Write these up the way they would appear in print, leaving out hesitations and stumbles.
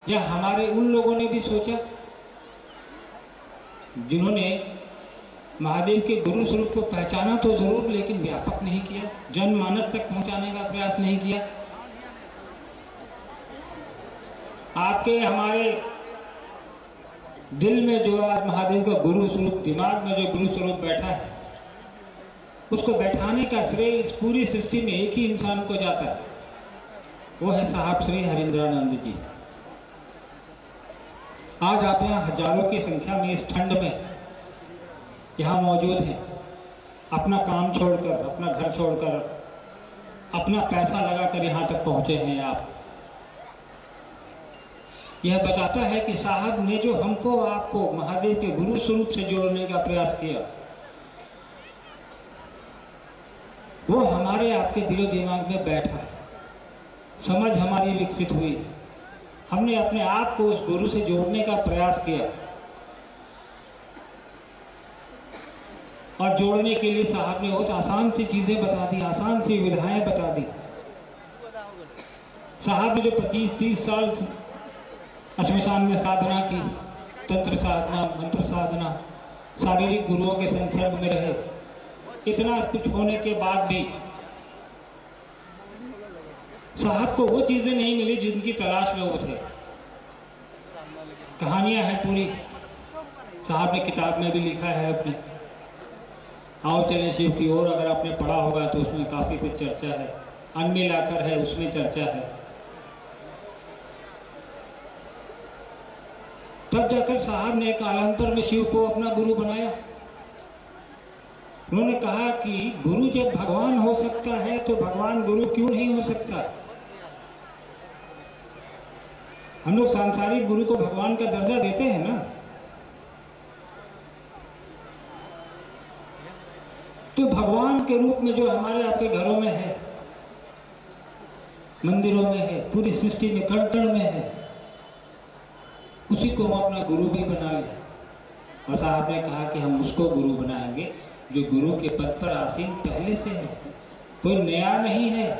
या हमारे उन लोगों ने भी सोचा जिन्होंने महादेव के गुरु स्वरूप को पहचाना तो जरूर, लेकिन व्यापक नहीं किया, जनमानस तक पहुंचाने का प्रयास नहीं किया। आपके हमारे दिल में जो आज महादेव का गुरु स्वरूप, दिमाग में जो गुरु स्वरूप बैठा है, उसको बैठाने का श्रेय इस पूरी सृष्टि में एक ही इंसान को जाता है, वो है साहब श्री हरिंद्रानंद जी। आज आप यहाँ हजारों की संख्या में इस ठंड में यहाँ मौजूद हैं, अपना काम छोड़कर, अपना घर छोड़कर, अपना पैसा लगाकर यहाँ तक पहुंचे हैं आप। यह बताता है कि साहब ने जो हमको आपको महादेव के गुरु स्वरूप से जोड़ने का प्रयास किया, वो हमारे आपके दिलो दिमाग में बैठा है, समझ हमारी विकसित हुई, हमने अपने आप को उस गुरु से जोड़ने का प्रयास किया और जोड़ने के लिए साहब ने बहुत आसान सी चीजें बता दी, आसान सी विधाएं बता दी। साहब ने जो 25-30 साल अश्मशान में साधना की, तंत्र साधना, मंत्र साधना, शारीरिक गुरुओं के संसर्ग में रहे, इतना कुछ होने के बाद भी साहब को वो चीजें नहीं मिली जिनकी तलाश में वो थे। कहानियां हैं पूरी, साहब ने किताब में भी लिखा है अपने आओ चले शिव की ओर, अगर आपने पढ़ा होगा तो उसमें काफी कुछ चर्चा है। अन्य लाकर है उसमें चर्चा है। तब जाकर साहब ने कालांतर में शिव को अपना गुरु बनाया। उन्होंने कहा कि गुरु जब भगवान हो सकता है तो भगवान गुरु क्यों नहीं हो सकता। हम लोग सांसारिक गुरु को भगवान का दर्जा देते हैं ना, तो भगवान के रूप में जो हमारे आपके घरों में है, मंदिरों में है, पूरी सृष्टि में कण कण में है, उसी को हम अपना गुरु भी बना लें। और साहब ने कहा कि हम उसको गुरु बनाएंगे जो गुरु के पद पर आसीन पहले से है, कोई नया नहीं है।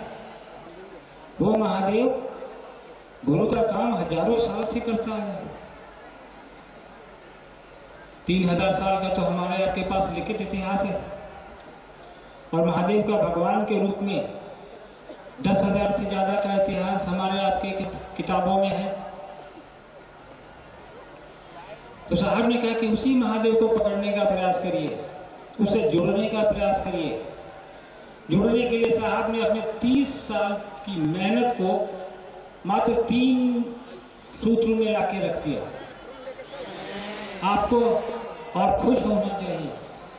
वो महादेव गुरु का काम हजारों साल से करता है। 3000 साल का तो हमारे आपके पास लिखित इतिहास है, और महादेव का भगवान के रूप में 10,000 से ज्यादा का इतिहास हमारे आपके किताबों में है। तो साहब ने कहा कि उसी महादेव को पकड़ने का प्रयास करिए, उसे जोड़ने का प्रयास करिए। जोड़ने के लिए साहब ने अपने 30 साल की मेहनत को मात्र 3 सूत्रों में लाके रख दिया। आपको और खुश होना चाहिए,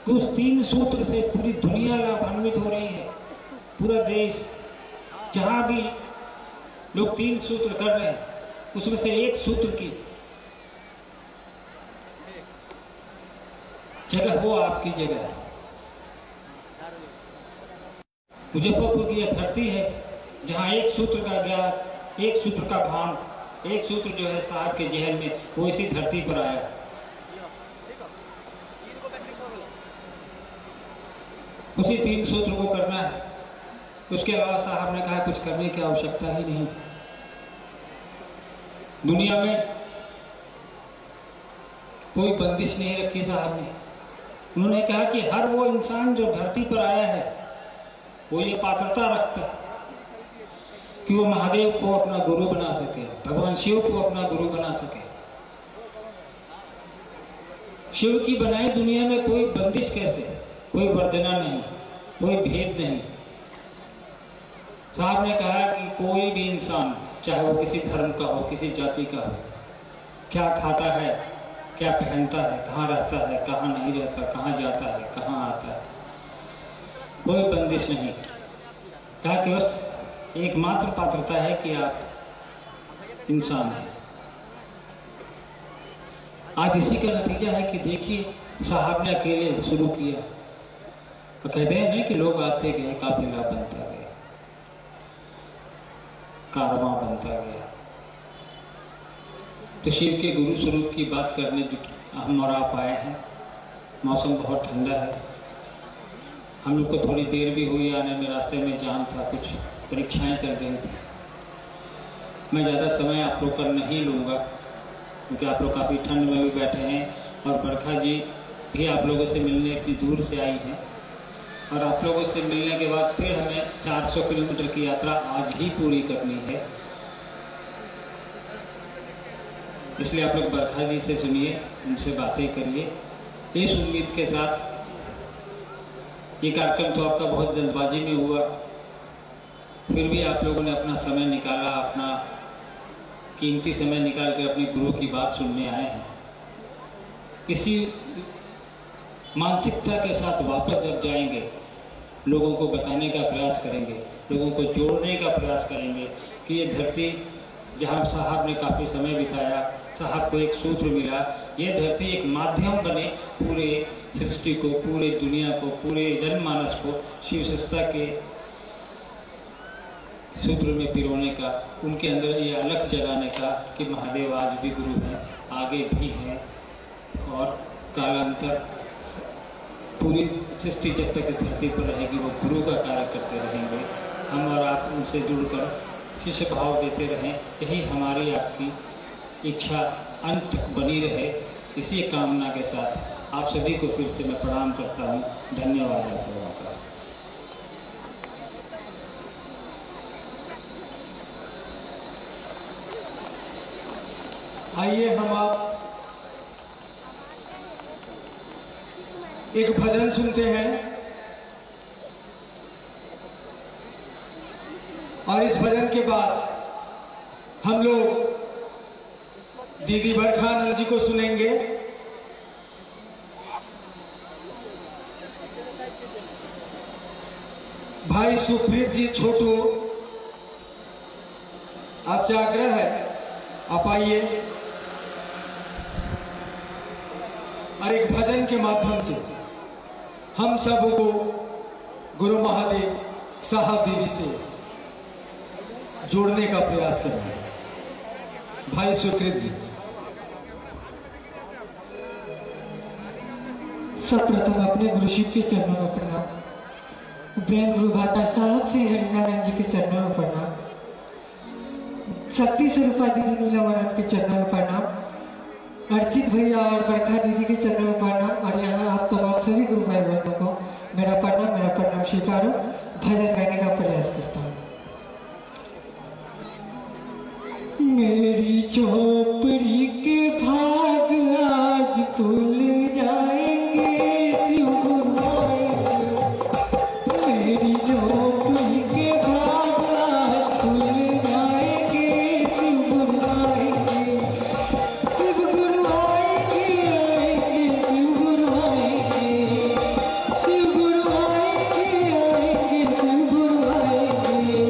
उस 3 सूत्र से पूरी दुनिया लाभान्वित हो रही है। पूरा देश जहां भी लोग 3 सूत्र कर रहे हैं, उसमें से एक सूत्र की जगह वो आपकी जगह है। मुजफ्फरपुर की यह धरती है जहां एक सूत्र का ज्ञान, एक सूत्र का भान, एक सूत्र जो है साहब के जहन में, वो इसी धरती पर आया। उसी 3 सूत्र को करना है, उसके अलावा साहब ने कहा कुछ करने की आवश्यकता ही नहीं। दुनिया में कोई बंदिश नहीं रखी साहब ने। उन्होंने कहा कि हर वो इंसान जो धरती पर आया है वो ये पात्रता रखता है कि वो महादेव को अपना गुरु बना सके, भगवान शिव को अपना गुरु बना सके। शिव की बनाई दुनिया में कोई बंदिश कैसे, कोई वर्जना नहीं, कोई भेद नहीं। साहब ने कहा कि कोई भी इंसान, चाहे वो किसी धर्म का हो, किसी जाति का हो, क्या खाता है, क्या पहनता है, कहाँ रहता है, कहाँ नहीं रहता, कहाँ जाता है, कहाँ आता है, कोई बंदिश नहीं। कहा कि बस एकमात्र पात्रता है कि आप इंसान हैं। आज इसी का नतीजा है कि देखिए साहब ने अकेले शुरू किया, तो कहते हैं ना कि लोग आते गए, काफिला बनता गया, कारवां बनता गया। तो शिव के गुरु स्वरूप की बात करने हम और आप आए हैं। मौसम बहुत ठंडा है, हम लोग को थोड़ी देर भी हुई आने में, रास्ते में जाम था, कुछ परीक्षाएं चल रही थी। मैं ज़्यादा समय आप लोग का नहीं लूँगा, क्योंकि आप लोग काफ़ी ठंड में भी बैठे हैं और बरखा जी भी आप लोगों से मिलने इतनी दूर से आई हैं, और आप लोगों से मिलने के बाद फिर हमें 400 किलोमीटर की यात्रा आज ही पूरी करनी है। इसलिए आप लोग बरखा जी से सुनिए, उनसे बातें करिए, इस उम्मीद के साथ। ये कार्यक्रम तो आपका बहुत जल्दबाजी में हुआ, फिर भी आप लोगों ने अपना समय निकाला, अपना कीमती समय निकाल कर अपने गुरु की बात सुनने आए हैं। इसी मानसिकता के साथ वापस जब जाएंगे, लोगों को बताने का प्रयास करेंगे, लोगों को जोड़ने का प्रयास करेंगे कि ये धरती जहाँ साहब ने काफ़ी समय बिताया, साहब को एक सूत्र मिला, ये धरती एक माध्यम बने पूरे सृष्टि को, पूरे दुनिया को, पूरे जनमानस को शिव सत्ता के सूत्र में पिरोने का, उनके अंदर ये अलख जगाने का कि महादेव आज भी गुरु हैं, आगे भी हैं, और कालांतर पूरी सृष्टि जब तक धरती पर रहेगी वो गुरु का कार्य करते रहेंगे। हम और आप उनसे जुड़कर शिष्य भाव देते रहें, यही हमारी आपकी इच्छा अंत तक बनी रहे। इसी कामना के साथ आप सभी को फिर से मैं प्रणाम करता हूँ। धन्यवाद आप लोगों का। आइए हम आप एक भजन सुनते हैं, और इस भजन के बाद हम लोग दीदी बरखानंद जी को सुनेंगे। भाई सुप्रीत जी छोटू, आपसे आग्रह है आप आइए और एक भजन के माध्यम से हम सबको गुरु महादेव साहब दीदी से जोड़ने का प्रयास करेंगे। भाई सुकृत जी। सर्वप्रथम अपने गुरुशिव के चरणों में प्रणाम, ब्रह्म गुरु भाता साहब श्री हरिनारायण जी के चरणों में प्रणाम, शक्ति स्वरूपा दीदी नीलावरण के चरणों में प्रणाम, अर्चित भैया और बरखा दीदी के चरणों में प्रणाम, और यहाँ आप तमाम सभी गुरु भाई बहनों को मेरा प्रणाम स्वीकारो। भजन गाने का प्रयास करता हूँ। मेरी झोपड़ी के भाग आज खुल जाएंगे, शिव गुरु आएंगे। मेरी झोपड़ी के भाग आज खुल जाएंगे, शिव गुरु आएंगे। शिव गुरु आएंगे, आएंगे, शिव गुरु आएंगे। शिव गुरु आएंगे, आएंगे, शिव गुरु आएंगे।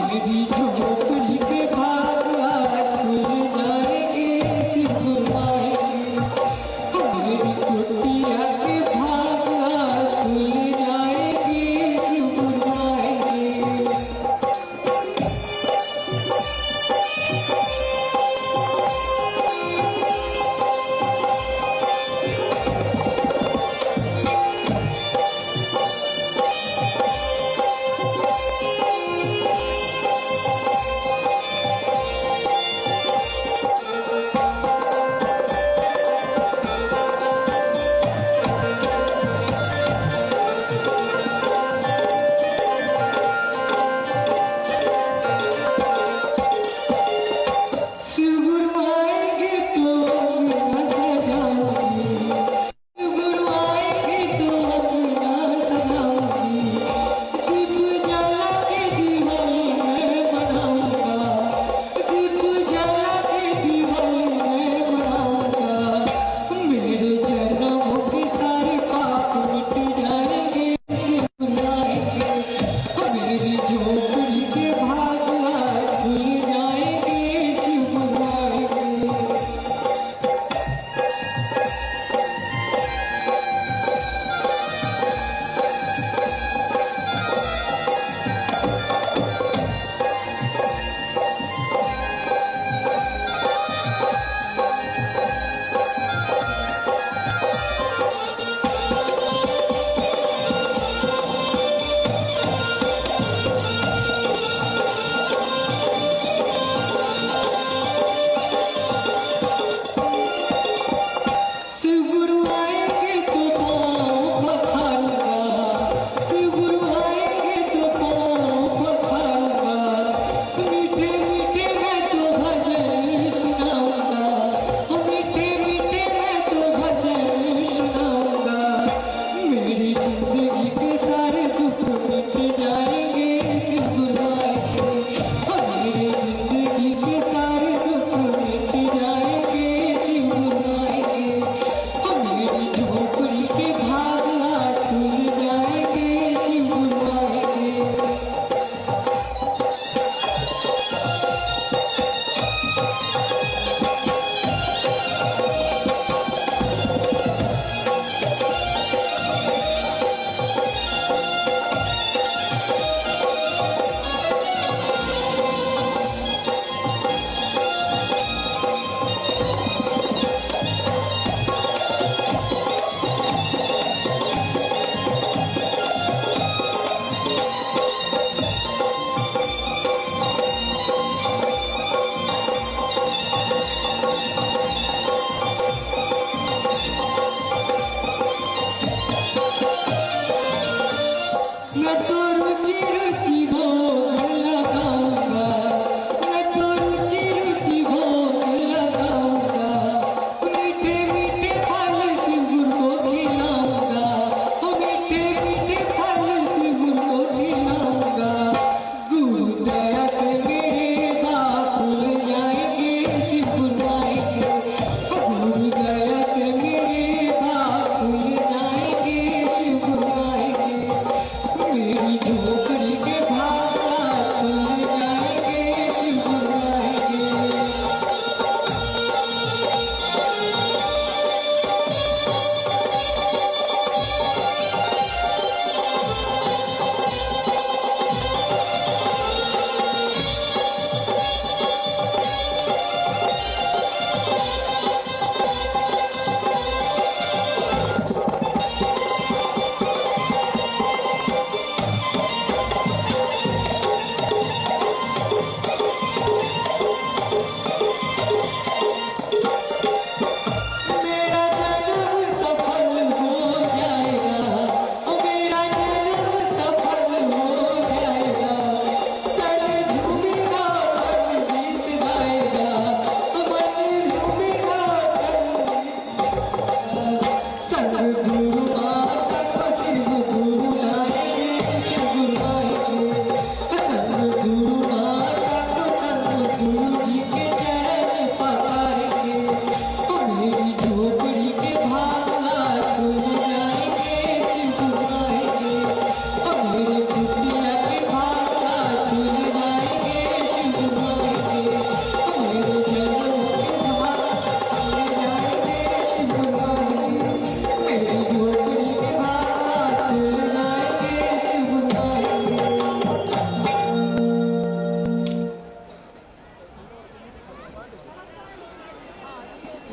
मेरी झोपड़ी के भाग आज खुल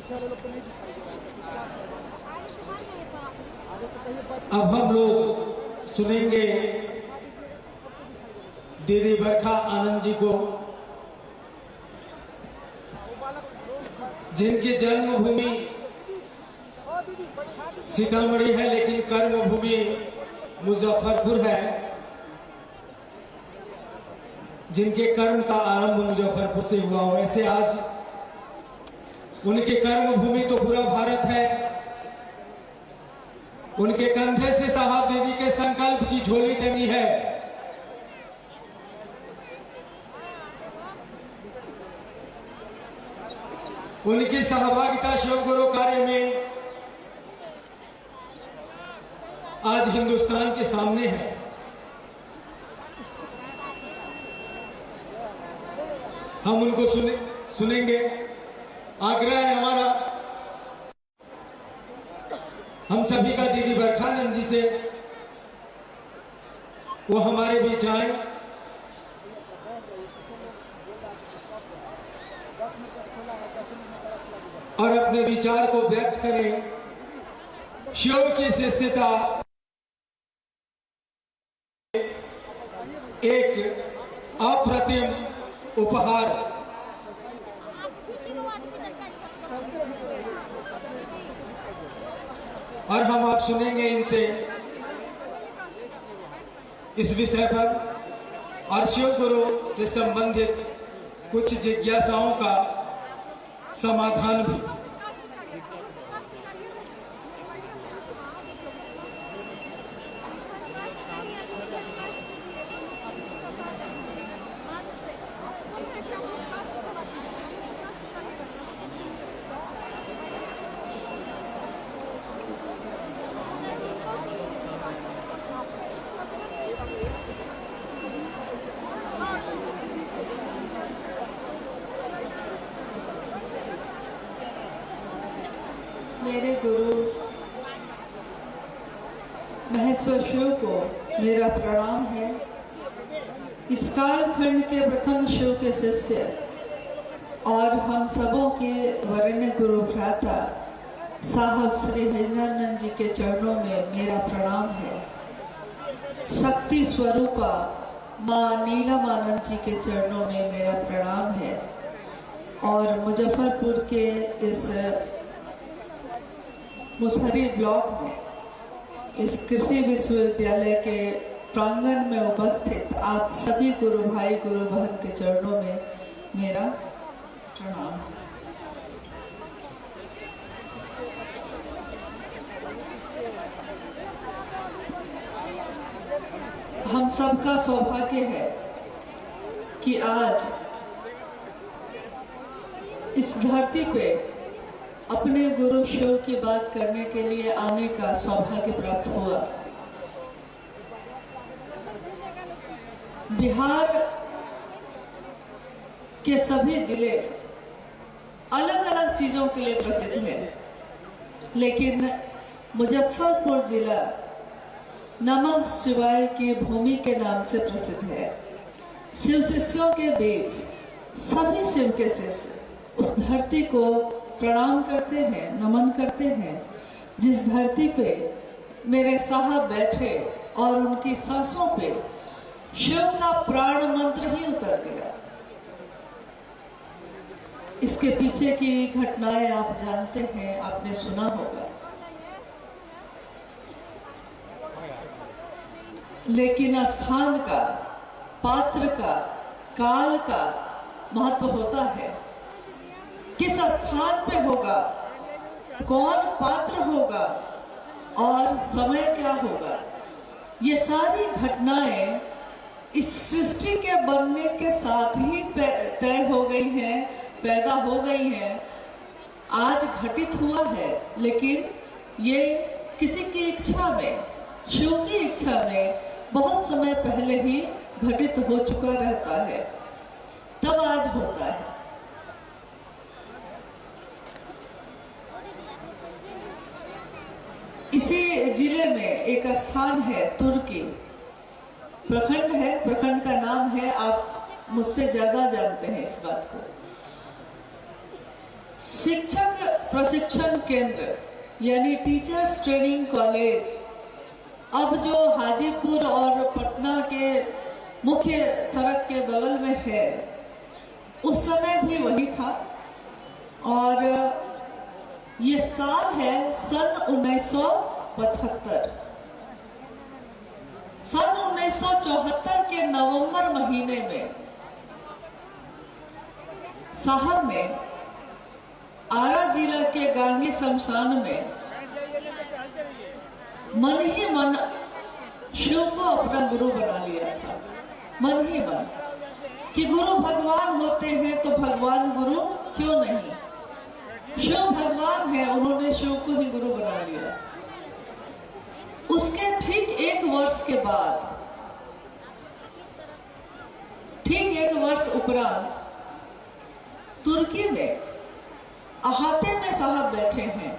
अब हम लोग सुनेंगे दीदी बरखा आनंद जी को, जिनकी जन्मभूमि सीतामढ़ी है लेकिन कर्मभूमि मुजफ्फरपुर है, जिनके कर्म का आरंभ मुजफ्फरपुर से हुआ। वैसे आज उनकी कर्मभूमि तो पूरा भारत है। उनके कंधे से साहब दीदी के संकल्प की झोली टंगी है। उनकी सहभागिता शिव गुरु कार्य में आज हिंदुस्तान के सामने है। हम उनको सुनेंगे। आग्रह है हमारा हम सभी का दीदी बरखानंद जी से, वो हमारे बीच आए और अपने विचार को व्यक्त करें। शिव की शिष्यता एक अप्रतिम उपहार, और हम आप सुनेंगे इनसे इस विषय पर और शिव गुरु से संबंधित कुछ जिज्ञासाओं का समाधान भी। मेरे गुरु महेश्वर शिव को मेरा प्रणाम है। इस कालखंड के प्रथम शिव के शिष्य और हम सबों के वरेण्य गुरु भ्राता साहब श्री हरिनानंद जी के चरणों में मेरा प्रणाम है। शक्ति स्वरूपा माँ नीलमानंद जी के चरणों में मेरा प्रणाम है। और मुजफ्फरपुर के इस मुसहरी ब्लॉक में इस कृषि विश्वविद्यालय के प्रांगण में उपस्थित आप सभी गुरु भाई गुरु बहन के चरणों में मेरा प्रणाम है। हम सबका सौभाग्य है कि आज इस धरती पे अपने गुरु शिव की बात करने के लिए आने का सौभाग्य प्राप्त हुआ। बिहार के सभी जिले अलग अलग चीजों के लिए प्रसिद्ध हैं, लेकिन मुजफ्फरपुर जिला नमः शिवाय की भूमि के नाम से प्रसिद्ध है। शिव शिष्यों के बीच सभी शिव के शिष्य उस धरती को प्रणाम करते हैं, नमन करते हैं जिस धरती पे मेरे साहब बैठे और उनकी सांसों पे शिव का प्राण मंत्र ही उतर गया। इसके पीछे की घटनाएं आप जानते हैं, आपने सुना होगा। लेकिन स्थान का, पात्र का, काल का महत्व होता है। किस स्थान पे होगा, कौन पात्र होगा और समय क्या होगा, ये सारी घटनाएं इस सृष्टि के बनने के साथ ही तय हो गई हैं, पैदा हो गई हैं। आज घटित हुआ है, लेकिन ये किसी की इच्छा में, शिव की इच्छा में बहुत समय पहले ही घटित हो चुका रहता है, तब आज होता है। इसी जिले में एक स्थान है, तुर्की प्रखंड है, प्रखंड का नाम है, आप मुझसे ज्यादा जानते हैं इस बात को। शिक्षक प्रशिक्षण केंद्र यानी टीचर्स ट्रेनिंग कॉलेज अब जो हाजीपुर और पटना के मुख्य सड़क के बगल में है, उस समय भी वही था। और ये साल है सन 1975। सन 1974 के नवंबर महीने में साहब ने आरा जिला के गांधी शमशान में मन ही मन शिव को अपना गुरु बना लिया था। मन ही मन कि गुरु भगवान होते हैं तो भगवान गुरु क्यों नहीं, शिव भगवान है, उन्होंने शिव को ही गुरु बना लिया। उसके ठीक एक वर्ष उपरांत तुर्की में अहाते में साहब बैठे हैं,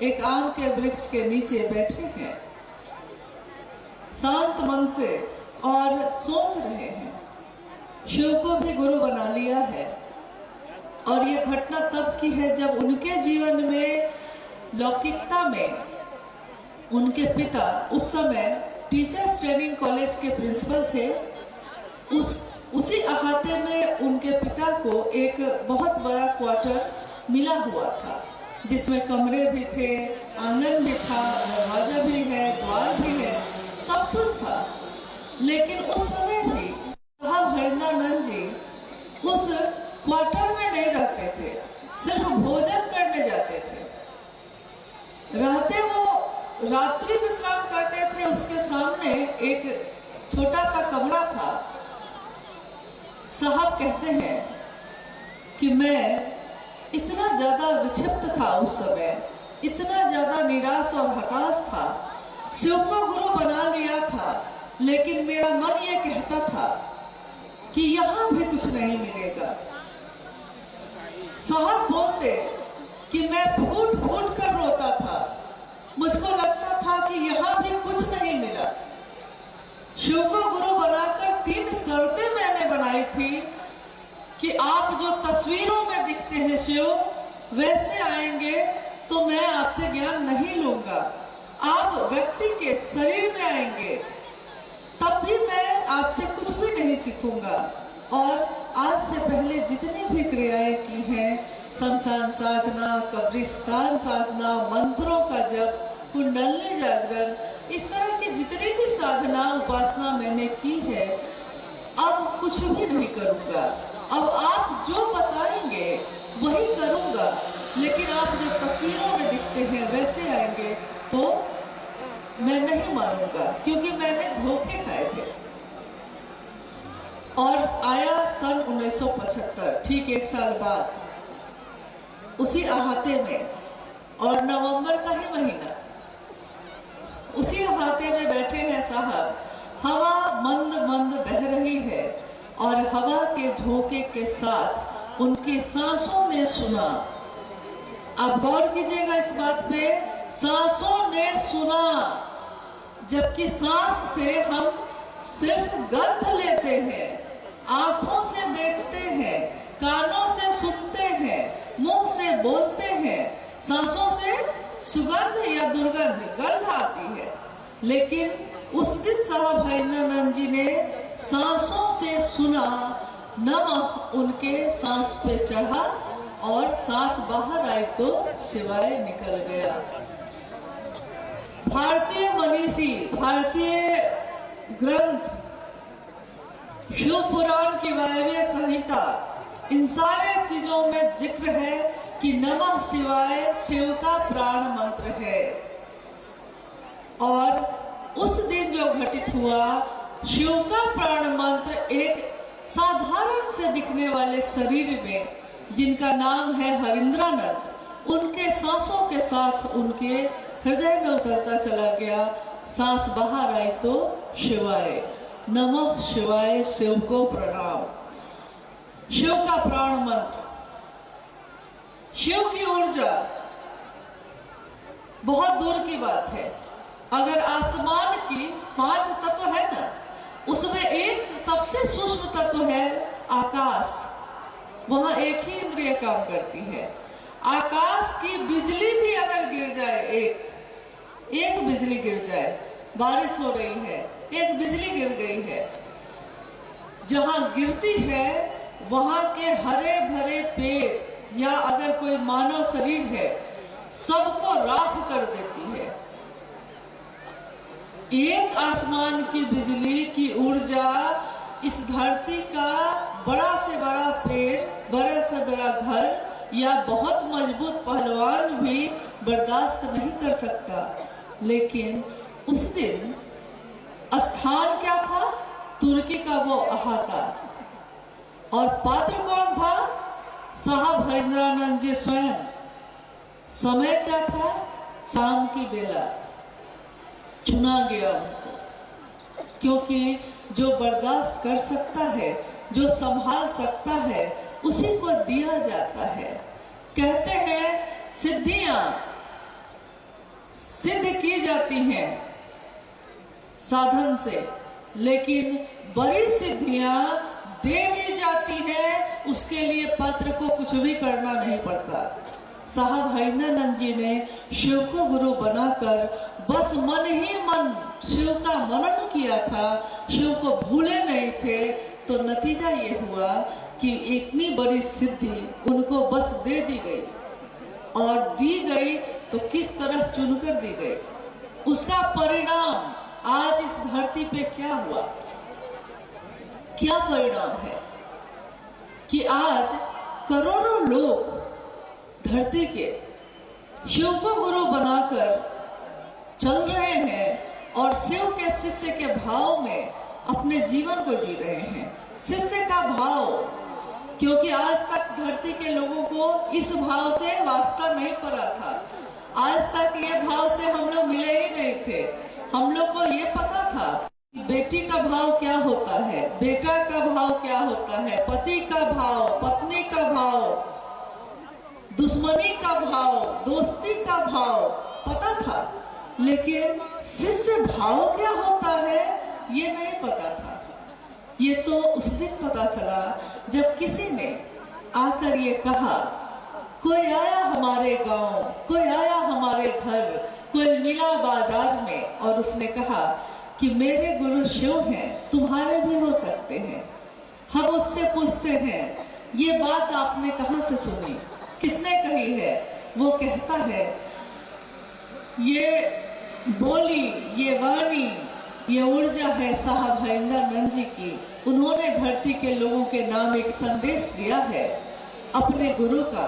एक आम के वृक्ष के नीचे बैठे हैं शांत मन से और सोच रहे हैं शिव को भी गुरु बना लिया है। और ये घटना तब की है जब उनके जीवन में लौकिकता में उनके पिता उस समय टीचर्स ट्रेनिंग कॉलेज के प्रिंसिपल थे। उसी अहाते में उनके पिता को एक बहुत बड़ा क्वार्टर मिला हुआ था, जिसमें कमरे भी थे, आंगन भी था, दरवाजा भी है, द्वार भी है, सब कुछ था। लेकिन उस समय भी साहब हरिंद्रानंद जी उस क्वार्टर में नहीं रहते थे, सिर्फ भोजन करने जाते थे। रहते वो रात्रि विश्राम करते थे। उसके सामने एक छोटा सा कमरा था। साहब कहते हैं कि मैं इतना ज्यादा विक्षिप्त था उस समय, इतना ज्यादा निराश और हताश था। शिव को गुरु बना लिया था, लेकिन मेरा मन ये कहता था कि यहाँ भी कुछ नहीं मिलेगा। साहब बोलते कि मैं फूट फूट कर रोता था। मुझको लगता था कि यहाँ भी कुछ नहीं मिला। शिव को गुरु बनाकर 3 शर्तें मैंने बनाई थी कि आप जो तस्वीरों में दिखते हैं शिव, वैसे आएंगे तो मैं आपसे ज्ञान नहीं लूंगा। आप व्यक्ति के शरीर में आएंगे तब भी मैं आपसे कुछ भी नहीं सीखूंगा। और आज से पहले जितनी भी क्रियाएं की हैं, शमशान साधना, कब्रिस्तान साधना, मंत्रों का जप, कुंडलनी जागरण, इस तरह की जितनी भी साधना उपासना मैंने की है, अब कुछ भी नहीं करूंगा। अब आप जो बताएंगे वही करूंगा, लेकिन आप जो तस्वीरों में दिखते हैं वैसे आएंगे तो मैं नहीं मानूंगा, क्योंकि मैंने धोखे खाए थे। और आया सन 1975, ठीक 1 साल बाद, उसी अहाते में, और नवंबर का ही महीना, उसी अहाते में बैठे हैं साहब। हवा मंद मंद बह रही है और हवा के झोंके के साथ उनकी सांसों ने सुना। आप गौर कीजिएगा इस बात पे, सांसों ने सुना, जबकि सांस से हम सिर्फ गंध लेते हैं, आंखों से देखते हैं, कानों से सुनते हैं, मुंह से बोलते हैं, सांसों से सुगंध या दुर्गंध गंध आती है। लेकिन उस दिन साहब हरिंद्रानंद जी ने सांसों से सुना, नमक उनके सांस पे चढ़ा और सांस बाहर आई तो शिवाय निकल गया। भारतीय मनीषी, भारतीय ग्रंथ, शिव पुराण की वायव्य संहिता, इन सारे चीजों में जिक्र है कि नमः शिवाय शिव का प्राण मंत्र है। और उस दिन जो घटित हुआ, शिव का प्राण मंत्र एक साधारण से दिखने वाले शरीर में, जिनका नाम है हरिंद्रानंद, उनके सांसों के साथ उनके हृदय में उतरता चला गया। सांस बाहर आई तो शिवाय, नमः शिवाय, शिव को प्रणाम। शिव का प्राण मंत्र, शिव की ऊर्जा बहुत दूर की बात है। अगर आसमान की 5 तत्व है ना, उसमें एक सबसे सूक्ष्म तत्व है आकाश। वहां एक ही इंद्रिय काम करती है। आकाश की बिजली भी अगर गिर जाए, एक बिजली गिर जाए, बारिश हो रही है, एक बिजली गिर गई है, जहां गिरती है वहां के हरे भरे पेड़ या अगर कोई मानव शरीर है, सबको राख कर देती है। एक आसमान की बिजली की ऊर्जा इस धरती का बड़ा से बड़ा पेड़, बड़े से बड़ा घर या बहुत मजबूत पहलवान भी बर्दाश्त नहीं कर सकता। लेकिन उस दिन स्थान क्या था? तुर्की का वो अहाता। और पात्र कौन था? साहब हरिंद्रानंद जी स्वयं। समय क्या था? शाम की बेला। चुना गया उनको, क्योंकि जो बर्दाश्त कर सकता है, जो संभाल सकता है, उसी को दिया जाता है। कहते हैं सिद्धियां सिद्ध की जाती हैं साधन से, लेकिन बड़ी सिद्धियां दे दी जाती है, उसके लिए पात्र को कुछ भी करना नहीं पड़ता। साहब हरिंद्रानंद जी ने शिव को गुरु बनाकर बस मन ही मन शिव का मनन किया था, शिव को भूले नहीं थे। तो नतीजा ये हुआ कि इतनी बड़ी सिद्धि उनको बस दे दी गई, और दी गई तो किस तरह चुनकर दी गई। उसका परिणाम आज इस धरती पे क्या हुआ? क्या परिणाम है कि आज करोड़ों लोग धरती के शिव को गुरु बनाकर चल रहे हैं और शिव के शिष्य के भाव में अपने जीवन को जी रहे हैं। शिष्य का भाव, क्योंकि आज तक धरती के लोगों को इस भाव से वास्ता नहीं पड़ा था। आज तक ये भाव से हम लोग मिले ही नहीं थे। हम लोग को ये पता था बेटी का भाव क्या होता है, बेटा का भाव क्या होता है, पति का भाव, पत्नी का भाव, दुश्मनी का भाव, दोस्ती का भाव पता था। लेकिन शिष्य भाव क्या होता है ये नहीं पता था। ये तो उस दिन पता चला जब किसी ने आकर ये कहा, कोई आया हमारे गांव, कोई आया हमारे घर, कोई मिला बाजार में और उसने कहा कि मेरे गुरु शिव हैं, तुम्हारे भी हो सकते हैं। हम उससे पूछते हैं ये बात आपने कहां से सुनी, किसने कही है? वो कहता है ये बोली, ये वाणी, ये ऊर्जा है साहब हरिंद्रानंद जी की। उन्होंने धरती के लोगों के नाम एक संदेश दिया है अपने गुरु का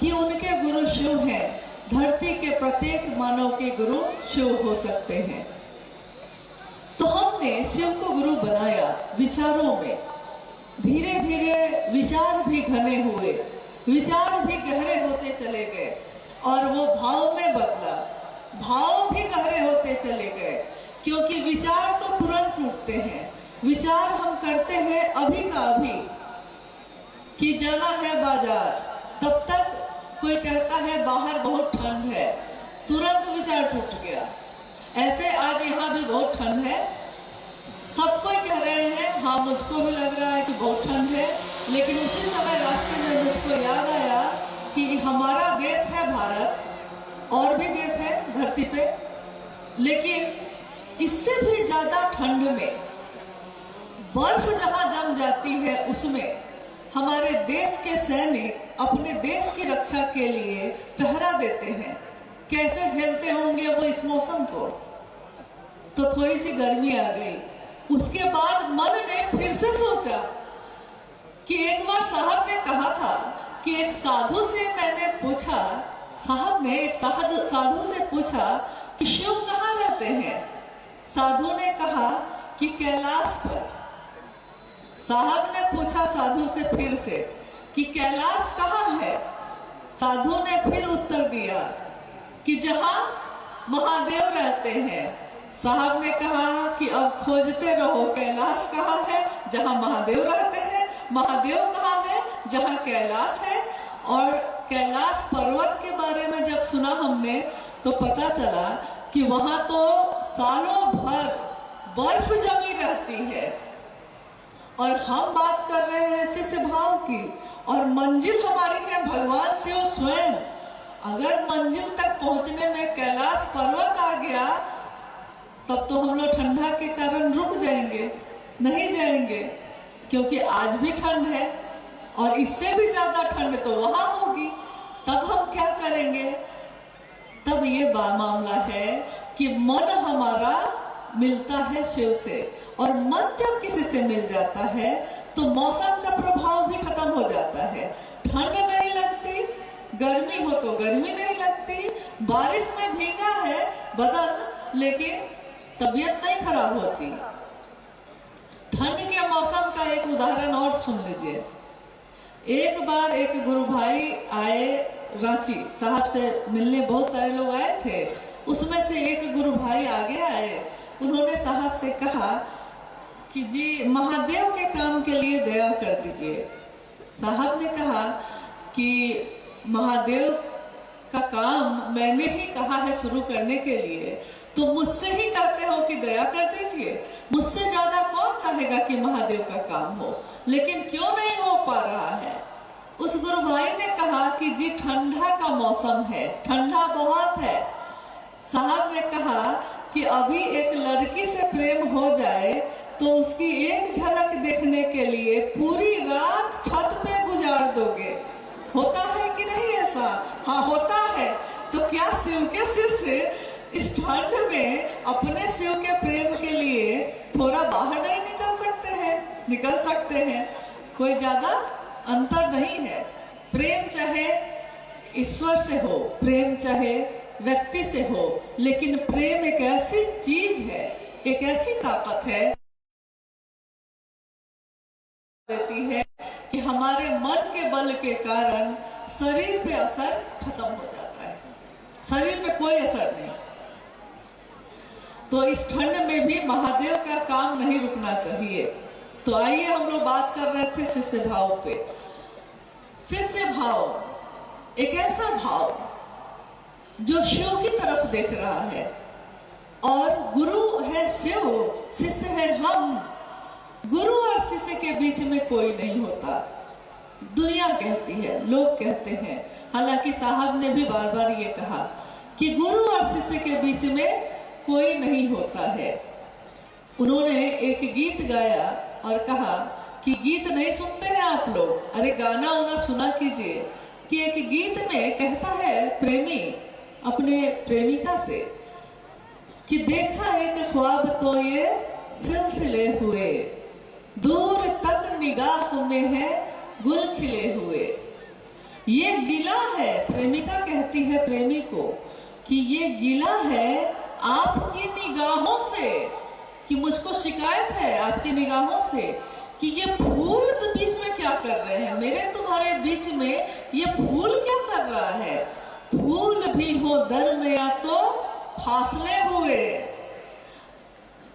कि उनके गुरु शिव हैं। धरती के प्रत्येक मानव के गुरु शिव हो सकते हैं। तो हमने शिव को गुरु बनाया विचारों में। धीरे धीरे विचार भी घने हुए, विचार भी गहरे होते चले गए और वो भाव में बदला, भाव भी गहरे होते चले गए। क्योंकि विचार तो तुरंत टूटते हैं। विचार हम करते हैं अभी का अभी कि जाना है बाजार, तब तक कोई कहता है बाहर बहुत ठंड है, तुरंत विचार टूट गया। ऐसे आज यहाँ भी बहुत ठंड है, सब कोई कह रहे हैं, हाँ मुझको भी लग रहा है कि बहुत ठंड है। लेकिन उसी समय रास्ते में मुझको याद आया कि हमारा देश है भारत, और भी देश है धरती पे, लेकिन इससे भी ज्यादा ठंड में बर्फ जहां जम जाती है, उसमें हमारे देश के सैनिक अपने देश की रक्षा के लिए पहरा देते हैं। कैसे झेलते होंगे वो इस मौसम को। तो थोड़ी सी गर्मी आ गई। उसके बाद मन ने फिर से सोचा कि एक बार साहब ने कहा था कि एक साधु से मैंने पूछा, साहब ने एक साधु से पूछा कि शिव कहाँ रहते हैं। साधु ने कहा कि कैलाश पर। साहब ने पूछा साधु से फिर से कि कैलाश कहाँ है। साधु ने फिर उत्तर दिया कि जहां महादेव रहते हैं। साहब ने कहा कि अब खोजते रहो, कैलाश कहाँ है जहां महादेव रहते हैं, महादेव कहाँ है जहां कैलाश है। और कैलाश पर्वत के बारे में जब सुना हमने तो पता चला कि वहां तो सालों भर बर्फ जमी रहती है। और हम बात कर रहे हैं शिष्य भाव की, और मंजिल हमारी है भगवान शिव स्वयं। अगर मंजिल तक पहुंचने में कैलाश पर्वत आ गया तब तो हम लोग ठंडा के कारण रुक जाएंगे, नहीं जाएंगे, क्योंकि आज भी ठंड है और इससे भी ज्यादा ठंड तो वहां होगी। तब हम क्या करेंगे? तब ये मामला है कि मन हमारा मिलता है शिव से, और मन जब किसी से मिल जाता है तो मौसम का प्रभाव भी खत्म हो जाता है। ठंड नहीं लगती, गर्मी हो तो गर्मी नहीं लगती, बारिश में भीगा है बदन लेकिन तबीयत नहीं खराब होती। ठंड के मौसम का एक उदाहरण और सुन लीजिए। एक बार एक गुरु भाई आए रांची, साहब से मिलने बहुत सारे लोग आए थे, उसमें से एक गुरु भाई आगे आए। उन्होंने साहब से कहा कि जी महादेव के काम के लिए दया कर दीजिए। साहब ने कहा कि महादेव का काम मैंने ही कहा है शुरू करने के लिए, तो मुझसे ही कहते हो कि दया कर दीजिए। मुझसे ज्यादा कौन चाहेगा कि महादेव का काम हो, लेकिन क्यों नहीं हो पा रहा है? उस गुरु भाई ने कहा कि जी ठंडा का मौसम है, ठंडा बहुत है। साहब ने कहा कि अभी एक लड़की से प्रेम हो जाए तो उसकी एक झलक देखने के लिए पूरी रात छत पे गुजार दोगे। होता है कि नहीं ऐसा? हाँ होता है। तो क्या शिव के शिष्य इस ठंड में अपने शिव के प्रेम के लिए थोड़ा बाहर नहीं निकल सकते हैं? निकल सकते हैं, कोई ज्यादा अंतर नहीं है। प्रेम चाहे ईश्वर से हो, प्रेम चाहे व्यक्ति से हो, लेकिन प्रेम एक ऐसी चीज है, एक ऐसी ताकत है देती है कि हमारे मन के बल के कारण शरीर पे असर खत्म हो जाता है, शरीर पे कोई असर नहीं। तो इस ठंड में भी महादेव का काम नहीं रुकना चाहिए। तो आइए हम लोग बात कर रहे थे शिष्य भाव पे। शिष्य भाव एक ऐसा भाव जो शिव की तरफ देख रहा है, और गुरु है शिव, शिष्य है हम। गुरु और शिष्य के बीच में कोई नहीं होता, दुनिया कहती है, लोग कहते हैं। हालांकि साहब ने भी बार बार ये कहा कि गुरु और शिष्य के बीच में कोई नहीं होता है। उन्होंने एक गीत गाया और कहा कि गीत नहीं सुनते हैं आप लोग? अरे गाना उना सुना कीजिए। कि एक गीत में कहता है प्रेमी अपने प्रेमिका से कि देखा एक ख्वाब तो ये सिलसिले हुए, दूर तक निगाह में है गुल खिले हुए। ये गिला है, प्रेमिका कहती है प्रेमी को कि ये गिला है आपकी निगाहों से, कि मुझको शिकायत है आपकी निगाहों से कि ये फूल बीच में क्या कर रहे हैं, मेरे तुम्हारे बीच में ये फूल क्या कर रहा है। फूल भी हो दरमिया तो फासले हुए।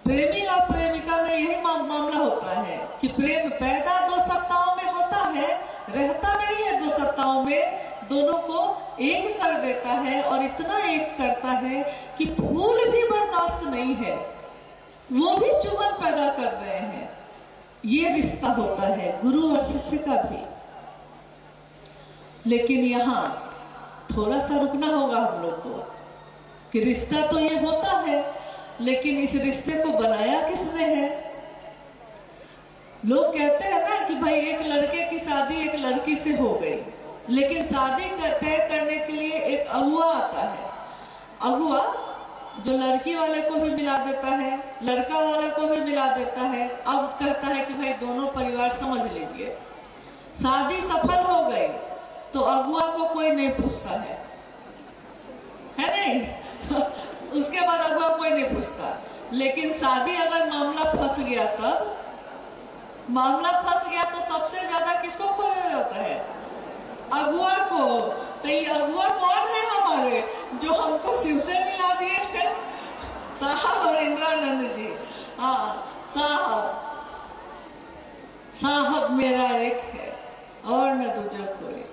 प्रेमी और प्रेमिका में यही मामला होता है कि प्रेम पैदा दो सत्ताओं में होता है, रहता नहीं है दो सत्ताओं में, दोनों को एक कर देता है, और इतना एक करता है कि फूल भी बर्दाश्त नहीं है, वो भी चुभन पैदा कर रहे हैं। ये रिश्ता होता है गुरु और शिष्य का भी। लेकिन यहाँ थोड़ा सा रुकना होगा हम लोग को कि रिश्ता तो ये होता है, लेकिन इस रिश्ते को बनाया किसने है? लोग कहते हैं ना कि भाई एक लड़के की शादी एक लड़की से हो गई, लेकिन शादी तय करने के लिए एक अगुआ आता है। अगुआ जो लड़की वाले को भी मिला देता है, लड़का वाले को भी मिला देता है। अब कहता है कि भाई दोनों परिवार समझ लीजिए। शादी सफल हो गई तो अगुआ को कोई नहीं पूछता है नहीं? उसके बाद अगुआ कोई नहीं पूछता। लेकिन शादी अगर मामला फंस गया, तब मामला फंस गया तो सबसे ज्यादा किसको खोजा जाता है? अगुआ को। तो ये अगुआ कौन है हमारे, जो हमको शिव से मिला दिए हैं? साहब और इंद्रानंद जी। हाँ, साहब मेरा एक है और न दूजा कोई,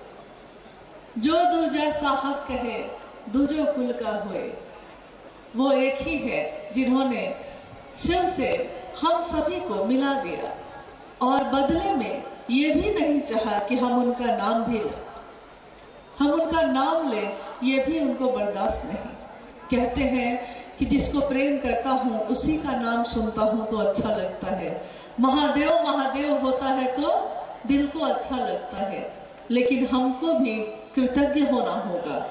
जो दूजा साहब कहे दूजो कुल का होए। वो एक ही है जिन्होंने शिव से हम सभी को मिला दिया, और बदले में ये भी नहीं चाहा कि हम उनका नाम भी लें। हम उनका नाम लें ये भी उनको बर्दाश्त नहीं। कहते हैं कि जिसको प्रेम करता हूँ उसी का नाम सुनता हूँ तो अच्छा लगता है। महादेव महादेव होता है तो दिल को अच्छा लगता है, लेकिन हमको भी कृतज्ञ होना होगा,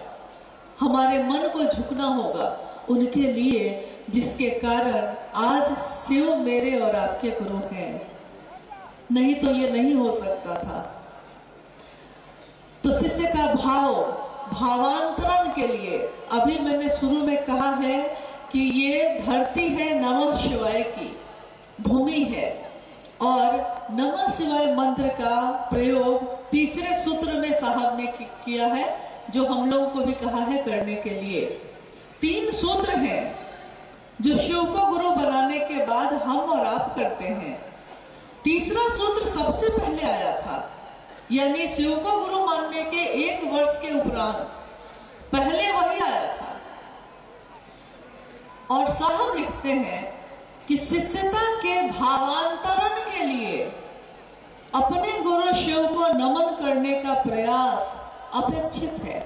हमारे मन को झुकना होगा उनके लिए जिसके कारण आज शिव मेरे और आपके गुरु हैं। नहीं तो ये नहीं हो सकता था। तो शिष्य का भावांतरण के लिए अभी मैंने शुरू में कहा है कि ये धरती है नमः शिवाय की भूमि है, और नमः शिवाय मंत्र का प्रयोग तीसरे सूत्र में साहब ने किया है, जो हम लोगों को भी कहा है करने के लिए। 3 सूत्र हैं जो शिव को गुरु बनाने के बाद हम और आप करते हैं। तीसरा सूत्र सबसे पहले आया था, यानी शिव को गुरु मानने के 1 वर्ष के उपरांत पहले वही आया था। और साहब लिखते हैं कि शिष्यता के भावांतरण के लिए अपने गुरु शिव को नमन करने का प्रयास अपेक्षित है।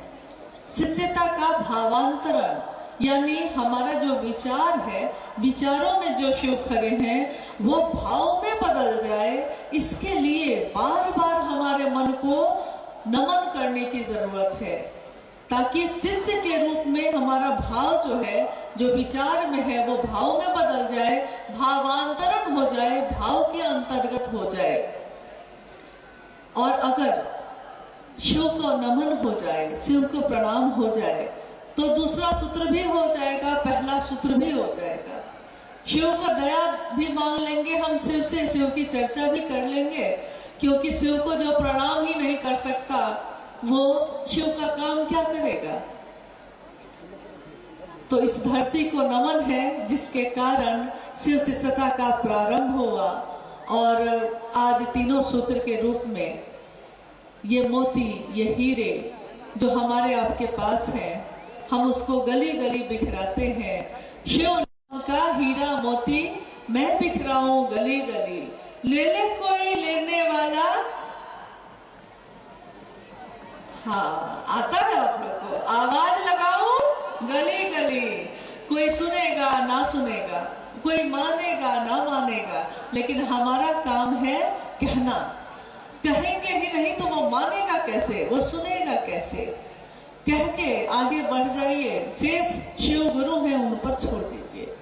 शिष्यता का भावांतरण यानी हमारा जो विचार है, विचारों में जो शिव खड़े हैं वो भाव में बदल जाए, इसके लिए बार बार हमारे मन को नमन करने की जरूरत है, ताकि शिष्य के रूप में हमारा भाव जो है, जो विचार में है, वो भाव में बदल जाए, भावांतरण हो जाए, भाव के अंतर्गत हो जाए। और अगर शिव को नमन हो जाए, शिव को प्रणाम हो जाए, तो दूसरा सूत्र भी हो जाएगा, पहला सूत्र भी हो जाएगा। शिव का दया भी मांग लेंगे हम शिव से, शिव की चर्चा भी कर लेंगे, क्योंकि शिव को जो प्रणाम ही नहीं कर सकता वो शिव का काम क्या करेगा। तो इस धरती को नमन है जिसके कारण शिव शिष्यता का प्रारंभ हुआ, और आज तीनों सूत्र के रूप में ये मोती, ये हीरे जो हमारे आपके पास हैं, हम उसको गली गली बिखराते हैं। शिव नाम का हीरा मोती मैं बिखराऊं गली गली, ले ले कोई लेने वाला। हाँ, आता है आप लोग को, आवाज लगाऊं गली गली, कोई सुनेगा ना सुनेगा, कोई मानेगा ना मानेगा, लेकिन हमारा काम है कहना। कहेंगे ही नहीं तो वो मानेगा कैसे, वो सुनेगा कैसे। कह के आगे बढ़ जाइए, शेष शिव गुरु हैं उन पर छोड़ दीजिए।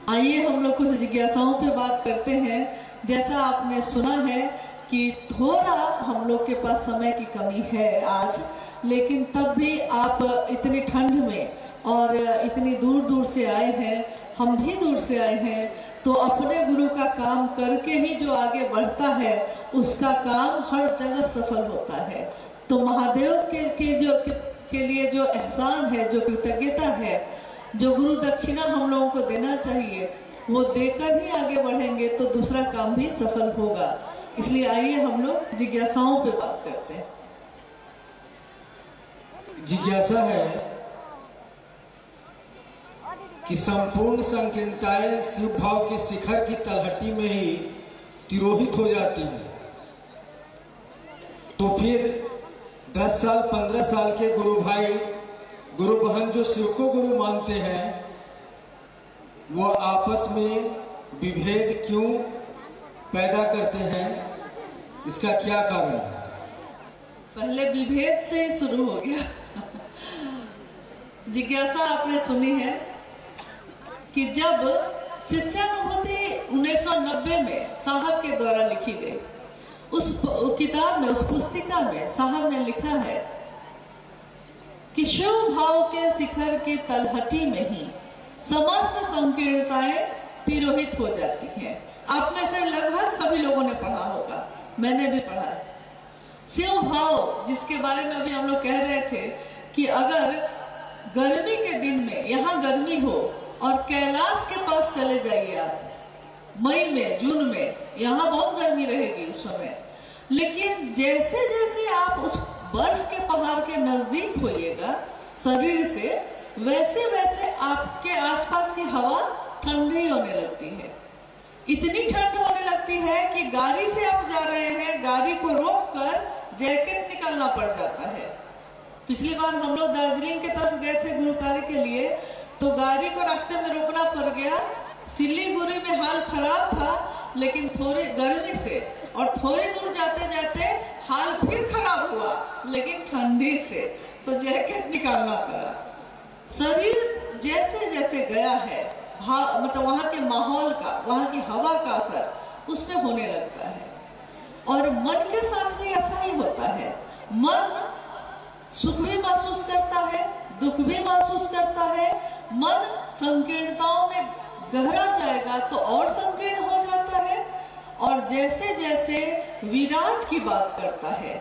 आइए हम लोग कुछ जिज्ञासाओं पे बात करते हैं। जैसा आपने सुना है कि थोड़ा हम लोग के पास समय की कमी है आज, लेकिन तब भी आप इतनी ठंड में और इतनी दूर दूर से आए हैं, हम भी दूर से आए हैं, तो अपने गुरु का काम करके ही जो आगे बढ़ता है उसका काम हर जगह सफल होता है। तो महादेव के लिए जो एहसान है, जो कृतज्ञता है, जो गुरु दक्षिणा हम लोगों को देना चाहिए, वो देकर ही आगे बढ़ेंगे तो दूसरा काम भी सफल होगा। इसलिए आइए हम लोग जिज्ञासाओं पे बात करते हैं। जिज्ञासा है कि संपूर्ण संकीर्णताएं शिव भाव के शिखर की तलहटी में ही तिरोहित हो जाती है, तो फिर 10 साल 15 साल के गुरु भाई गुरु बहन जो शिव को गुरु मानते हैं, वो आपस में विभेद क्यों पैदा करते हैं? इसका क्या कारण है? पहले विभेद से ही शुरू हो गया। जिज्ञासा आपने सुनी है कि जब शिष्यानुभूति 1990 में साहब के द्वारा लिखी गई, उस किताब में, उस पुस्तिका में साहब ने लिखा है कि शिव भाव के शिखर की तलहटी में ही समस्त संकीर्णताएं तिरोहित हो जाती हैं। आप में से लगभग सभी लोगों ने पढ़ा होगा, मैंने भी पढ़ा है। शिव भाव जिसके बारे में अभी हम लोग कह रहे थे कि अगर गर्मी के दिन में यहाँ गर्मी हो और कैलाश के पास चले जाइए आप, मई में, जून में, यहाँ बहुत गर्मी रहेगी उस समय, लेकिन जैसे जैसे आप उस बर्फ के पहाड़ के नजदीक होइएगा शरीर से, वैसे वैसे आपके आसपास की हवा ठंडी होने लगती है। इतनी ठंड होने लगती है कि गाड़ी से आप जा रहे हैं, गाड़ी को रोककर जैकेट निकालना पड़ जाता है। पिछली बार हम लोग दार्जिलिंग की तरफ गए थे गुरु कार्य के लिए, तो गाड़ी को रास्ते में रोकना पड़ गया। सिलीगुड़ी में हाल खराब था, लेकिन थोड़ी गर्मी से और थोड़ी दूर जाते जाते हाल फिर खराब हुआ, लेकिन ठंडी से, तो जैकेट निकालना पड़ा। शरीर जैसे जैसे गया है, मतलब वहाँ के माहौल का, वहाँ की हवा का असर उसमें होने लगता है। और मन के साथ भी ऐसा ही होता है। मन सुख भी महसूस करता है, दुख भी महसूस करता है। मन संकीर्णताओं में गहरा जाएगा तो और संकीर्ण हो जाता है। और जैसे जैसे विराट की बात करता है,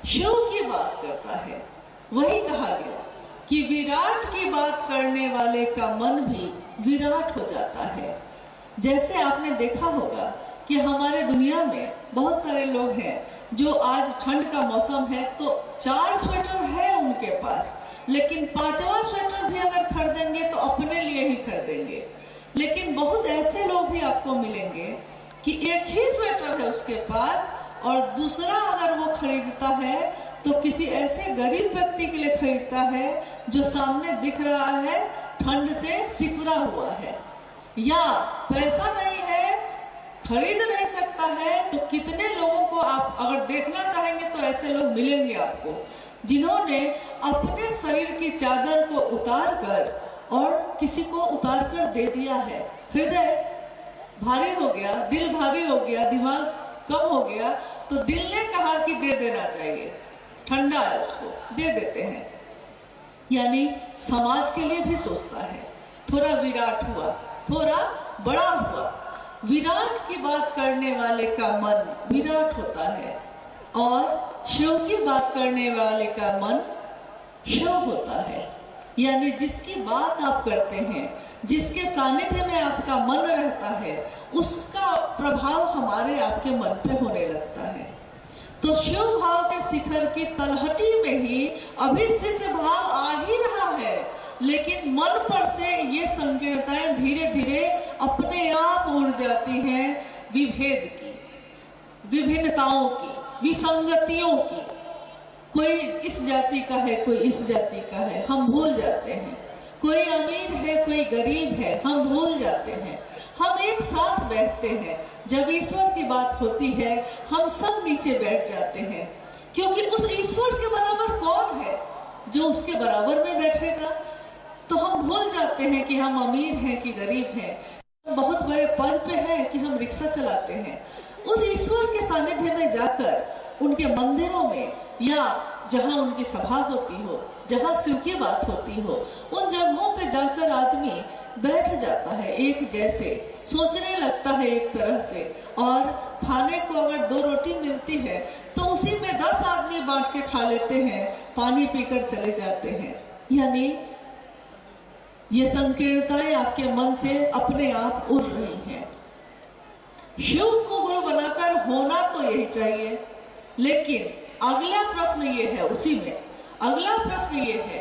शिव की बात करता है, वही कहा गया कि विराट की बात करने वाले का मन भी विराट हो जाता है। जैसे आपने देखा होगा कि हमारे दुनिया में बहुत सारे लोग हैं जो आज ठंड का मौसम है तो 4 स्वेटर है उनके पास, लेकिन 5वां स्वेटर भी अगर खरीदेंगे तो अपने लिए ही खरीदेंगे। लेकिन बहुत ऐसे लोग भी आपको मिलेंगे कि एक ही स्वेटर है उसके पास और दूसरा अगर वो खरीदता है तो किसी ऐसे गरीब व्यक्ति के लिए खरीदता है जो सामने दिख रहा है ठंड से सिकुड़ा हुआ है, या पैसा नहीं है, खरीद नहीं सकता है। तो कितने लोगों को आप अगर देखना चाहेंगे तो ऐसे लोग मिलेंगे आपको, जिन्होंने अपने शरीर की चादर को उतार कर और किसी को उतार कर दे दिया है। हृदय भारी हो गया, दिल भारी हो गया, दिमाग कम हो गया, तो दिल ने कहा कि दे देना चाहिए, ठंडा है उसको, दे देते हैं। यानी समाज के लिए भी सोचता है। थोड़ा विराट हुआ, थोड़ा बड़ा हुआ। विराट की बात करने वाले का मन विराट होता है और शिव की बात करने वाले का मन शिव होता है। यानी जिसकी बात आप करते हैं, जिसके सानिध्य में आपका मन रहता है, उसका प्रभाव हमारे आपके मन पे होने लगता है। तो शिव भाव के शिखर की तलहटी में ही अभी शिष्य भाव आ ही रहा है, लेकिन मन पर से ये संकीर्णताएं धीरे धीरे अपने आप उड़ जाती हैं विभेद की, विभिन्नताओं की, विसंगतियों की। कोई इस जाति का है, कोई इस जाति का है, हम भूल जाते हैं। कोई अमीर है, कोई गरीब है, हम भूल जाते हैं। हम एक साथ बैठते हैं, जब ईश्वर की बात होती है हम सब नीचे बैठ जाते हैं, क्योंकि उस ईश्वर के बराबर कौन है जो उसके बराबर में बैठेगा। तो हम भूल जाते हैं कि हम अमीर हैं कि गरीब हैं, बहुत बड़े पद पे है कि हम रिक्शा चलाते हैं। उस ईश्वर के सानिध्य में जाकर उनके मंदिरों में या जहाँ उनकी सभा होती हो, जहाँ शिव की बात होती हो, उन जगहों पे जाकर आदमी बैठ जाता है, एक जैसे सोचने लगता है एक तरह से। और खाने को अगर 2 रोटी मिलती है तो उसी में 10 आदमी बांट के खा लेते हैं, पानी पीकर चले जाते हैं। यानी ये संकीर्णताएं आपके मन से अपने आप उड़ रही हैं। शिव को गुरु बनाकर होना तो यही चाहिए, लेकिन अगला प्रश्न ये है, उसी में अगला प्रश्न ये है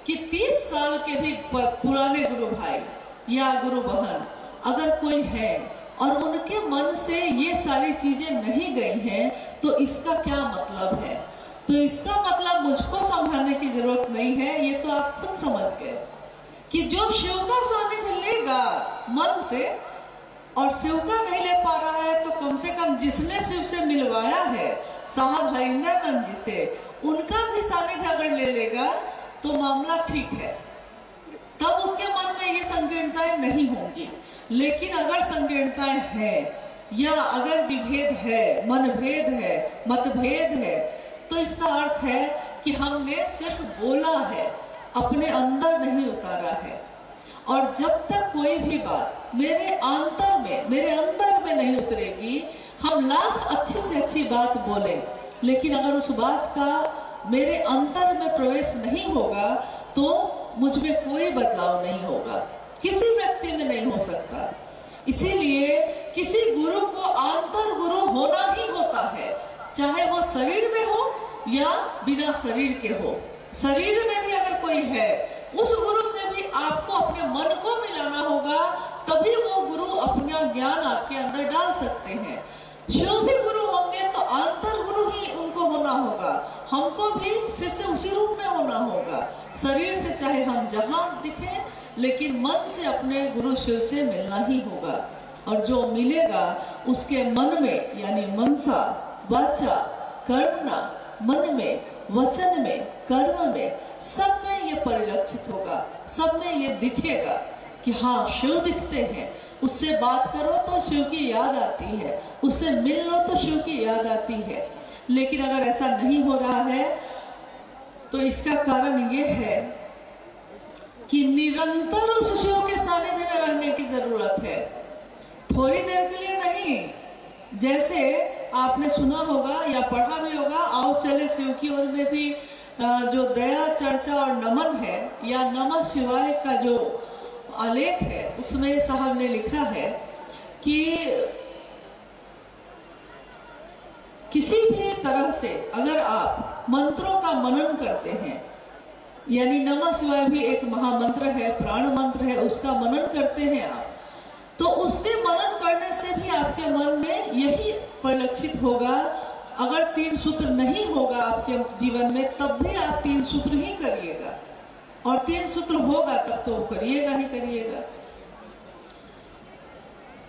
कि 30 साल के भी पुराने गुरु भाई या गुरु बहन अगर कोई है और उनके मन से ये सारी चीजें नहीं गई हैं, तो इसका क्या मतलब है। तो इसका मतलब मुझको समझाने की जरूरत नहीं है, ये तो आप खुद समझ गए कि जो शिव का सानिध्य लेगा मन से और शिव का नहीं ले पा रहा है, तो कम से कम जिसने शिव से मिलवाया है साहब हरिंदरानंद जी से, उनका भी सानिध्य अगर ले लेगा तो मामला ठीक है, तब उसके मन में ये संकीर्णताएं नहीं होंगी। लेकिन अगर संकीर्णताएं हैं या अगर विभेद है, मनभेद है, मतभेद है, तो इसका अर्थ है कि हमने सिर्फ बोला है, अपने अंदर नहीं उतारा है। और जब तक कोई भी बात मेरे अंदर में नहीं उतरेगी, हम लाख अच्छी से अच्छी बात बोलें, लेकिन अगर उस बात का मेरे अंतर में प्रवेश नहीं होगा तो मुझ में कोई बदलाव नहीं होगा, किसी व्यक्ति में नहीं हो सकता। इसीलिए किसी गुरु को आंतर गुरु होना ही होता है, चाहे वो शरीर में हो या बिना शरीर के हो। शरीर में भी अगर कोई है, उस गुरु से भी आपको अपने मन को मिलाना होगा, तभी वो गुरु अपना ज्ञान आपके अंदर डाल सकते हैं। शिव भी गुरु होंगे तो अंतर गुरु ही उनको होना होगा। हमको भी शिष्य उसी रूप में होना होगा। शरीर से चाहे हम जहां दिखे, लेकिन मन से अपने गुरु शिव से मिलना ही होगा। और जो मिलेगा उसके मन में, यानी मनसा वाचा कर्मणा, मन में, वचन में, कर्म में, सब में ये परिलक्षित होगा, सब में ये दिखेगा कि हाँ शिव दिखते हैं। उससे बात करो तो शिव की याद आती है, उससे मिल लो तो शिव की याद आती है। लेकिन अगर ऐसा नहीं हो रहा है तो इसका कारण ये है कि निरंतर उस शिव के सानिध्य में रहने की जरूरत है, थोड़ी देर के लिए नहीं। जैसे आपने सुना होगा या पढ़ा भी होगा, आओ चले शिव की ओर में भी जो दया चर्चा और नमन है या नमः शिवाय का जो आलेख है, उसमें साहब ने लिखा है कि किसी भी तरह से अगर आप मंत्रों का मनन करते हैं, यानी नमः शिवाय भी एक महामंत्र है, प्राण मंत्र है, उसका मनन करते हैं आप, तो उसके मनन करने से भी आपके मन में यही परिलक्षित होगा। अगर 3 सूत्र नहीं होगा आपके जीवन में, तब भी आप 3 सूत्र ही करिएगा, और 3 सूत्र होगा तब तो करिएगा ही करिएगा।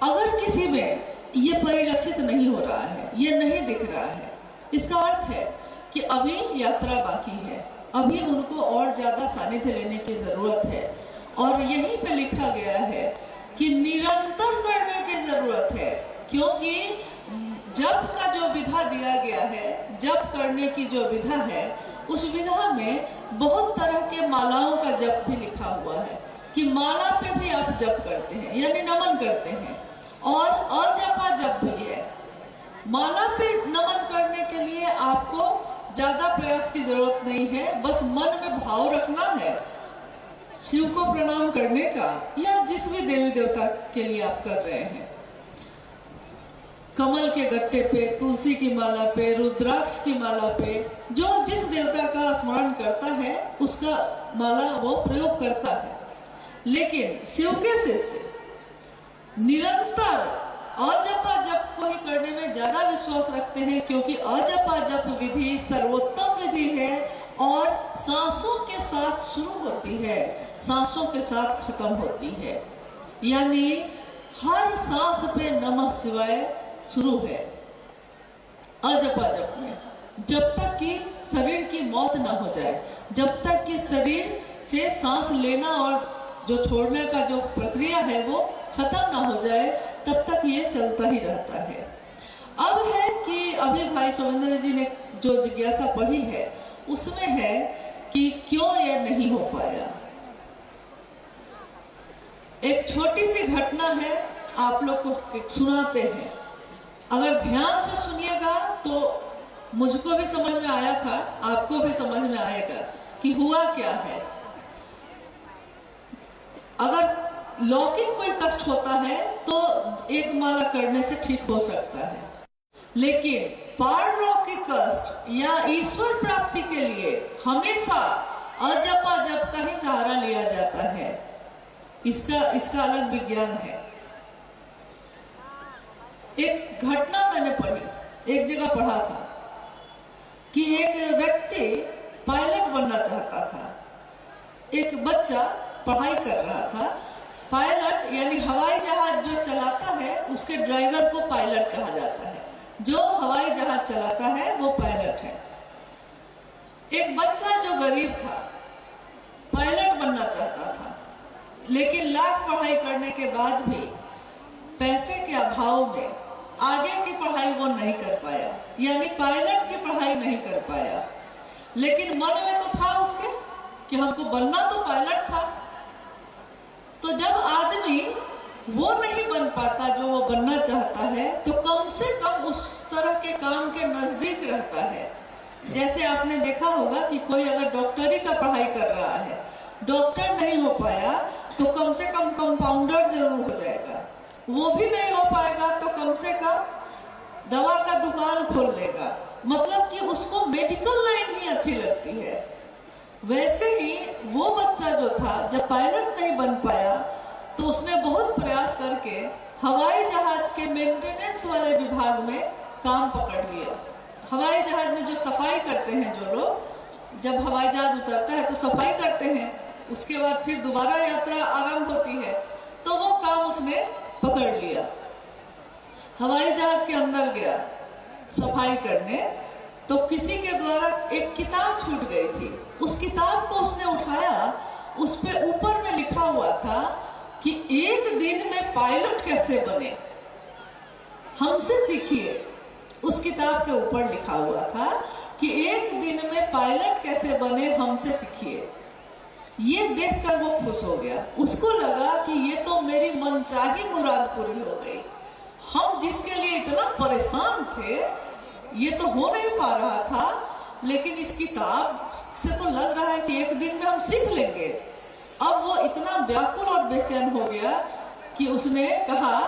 अगर किसी में ये परिलक्षित नहीं हो रहा है, ये नहीं दिख रहा है, इसका अर्थ है कि अभी यात्रा बाकी है, अभी उनको और ज्यादा सानिध्य लेने की जरूरत है। और यहीं पे लिखा गया है कि निरंतर करने की जरूरत है, क्योंकि जप का जो विधा दिया गया है, जप करने की जो विधा है, उस विधा में बहुत तरह के मालाओं का जप भी लिखा हुआ है कि माला पे भी आप जप करते हैं, यानी नमन करते हैं, और अजपा जप भी है। माला पे नमन करने के लिए आपको ज्यादा प्रयास की जरूरत नहीं है, बस मन में भाव रखना है शिव को प्रणाम करने का, या जिस भी देवी देवता के लिए आप कर रहे हैं। कमल के गट्टे पे, तुलसी की माला पे, रुद्राक्ष की माला पे, जो जिस देवता का स्मरण करता है उसका माला वो प्रयोग करता है। लेकिन शिव के शिष्य निरंतर अजपा जप को ही करने में ज्यादा विश्वास रखते हैं, क्योंकि अजपा जप विधि सर्वोत्तम विधि है और सांसों के साथ शुरू होती है, सांसों के साथ खत्म होती है। यानी हर सांस पे नमः शिवाय शुरू है अजपा जप में, जब तक कि शरीर की मौत ना हो जाए, जब तक कि शरीर से सांस लेना और जो छोड़ने का जो प्रक्रिया है वो खत्म ना हो जाए, तब तक ये चलता ही रहता है। अब है कि अभी भाई सुरेंद्र जी ने जो जिज्ञासा पढ़ी है उसमें है कि क्यों यह नहीं हो पाया। एक छोटी सी घटना है, आप लोग को सुनाते हैं, अगर ध्यान से सुनिएगा तो मुझको भी समझ में आया था, आपको भी समझ में आएगा कि हुआ क्या है। अगर लौकिक कोई कष्ट होता है तो एक माला करने से ठीक हो सकता है, लेकिन पारलौकिक कष्ट या ईश्वर प्राप्ति के लिए हमेशा अजपा जप का ही सहारा लिया जाता है। इसका अलग विज्ञान है। एक घटना मैंने पढ़ी, एक जगह पढ़ा था कि एक व्यक्ति पायलट बनना चाहता था। एक बच्चा पढ़ाई कर रहा था। पायलट यानी हवाई जहाज जो चलाता है उसके ड्राइवर को पायलट कहा जाता है, जो हवाई जहाज चलाता है वो पायलट है। एक बच्चा जो गरीब था, पायलट बनना चाहता था, लेकिन लाख पढ़ाई करने के बाद भी पैसे के अभाव में आगे की पढ़ाई वो नहीं कर पाया, यानी पायलट की पढ़ाई नहीं कर पाया। लेकिन मन में तो था उसके कि हमको बनना तो पायलट था। तो जब आदमी वो नहीं बन पाता जो वो बनना चाहता है, तो कम से कम उस तरह के काम के नजदीक रहता है। जैसे आपने देखा होगा कि कोई अगर डॉक्टरी का पढ़ाई कर रहा है, डॉक्टर नहीं हो पाया तो कम से कम कंपाउंडर जरूर हो जाएगा, वो भी नहीं हो पाएगा तो कम से कम दवा का दुकान खोल लेगा, मतलब कि उसको मेडिकल लाइन ही अच्छी लगती है। वैसे ही वो बच्चा जो था, जब पायलट नहीं बन पाया तो उसने बहुत प्रयास करके हवाई जहाज के मेंटेनेंस वाले विभाग में काम पकड़ लिया। हवाई जहाज में जो सफाई करते हैं जो लोग, जब हवाई जहाज उतरता है तो सफाई करते हैं, उसके बाद फिर दोबारा यात्रा आरंभ होती है, तो वो काम उसने पकड़ लिया। हवाई जहाज के अंदर गया सफाई करने, तो किसी के द्वारा एक किताब छूट गई थी। उस किताब को उसने उठाया, उस पे ऊपर में लिखा हुआ था कि एक दिन में पायलट कैसे बने, हमसे सीखिए। उस किताब के ऊपर लिखा हुआ था कि एक दिन में पायलट कैसे बने, हमसे सीखिए। ये देखकर वो खुश हो गया। उसको लगा कि ये तो मेरी मनचाही मुराद पूरी हो गई। हम जिसके लिए इतना परेशान थे, ये तो हो नहीं पा रहा था, लेकिन इस किताब से तो लग रहा है कि एक दिन में हम सीख लेंगे। अब वो इतना व्याकुल और बेचैन हो गया कि उसने कहा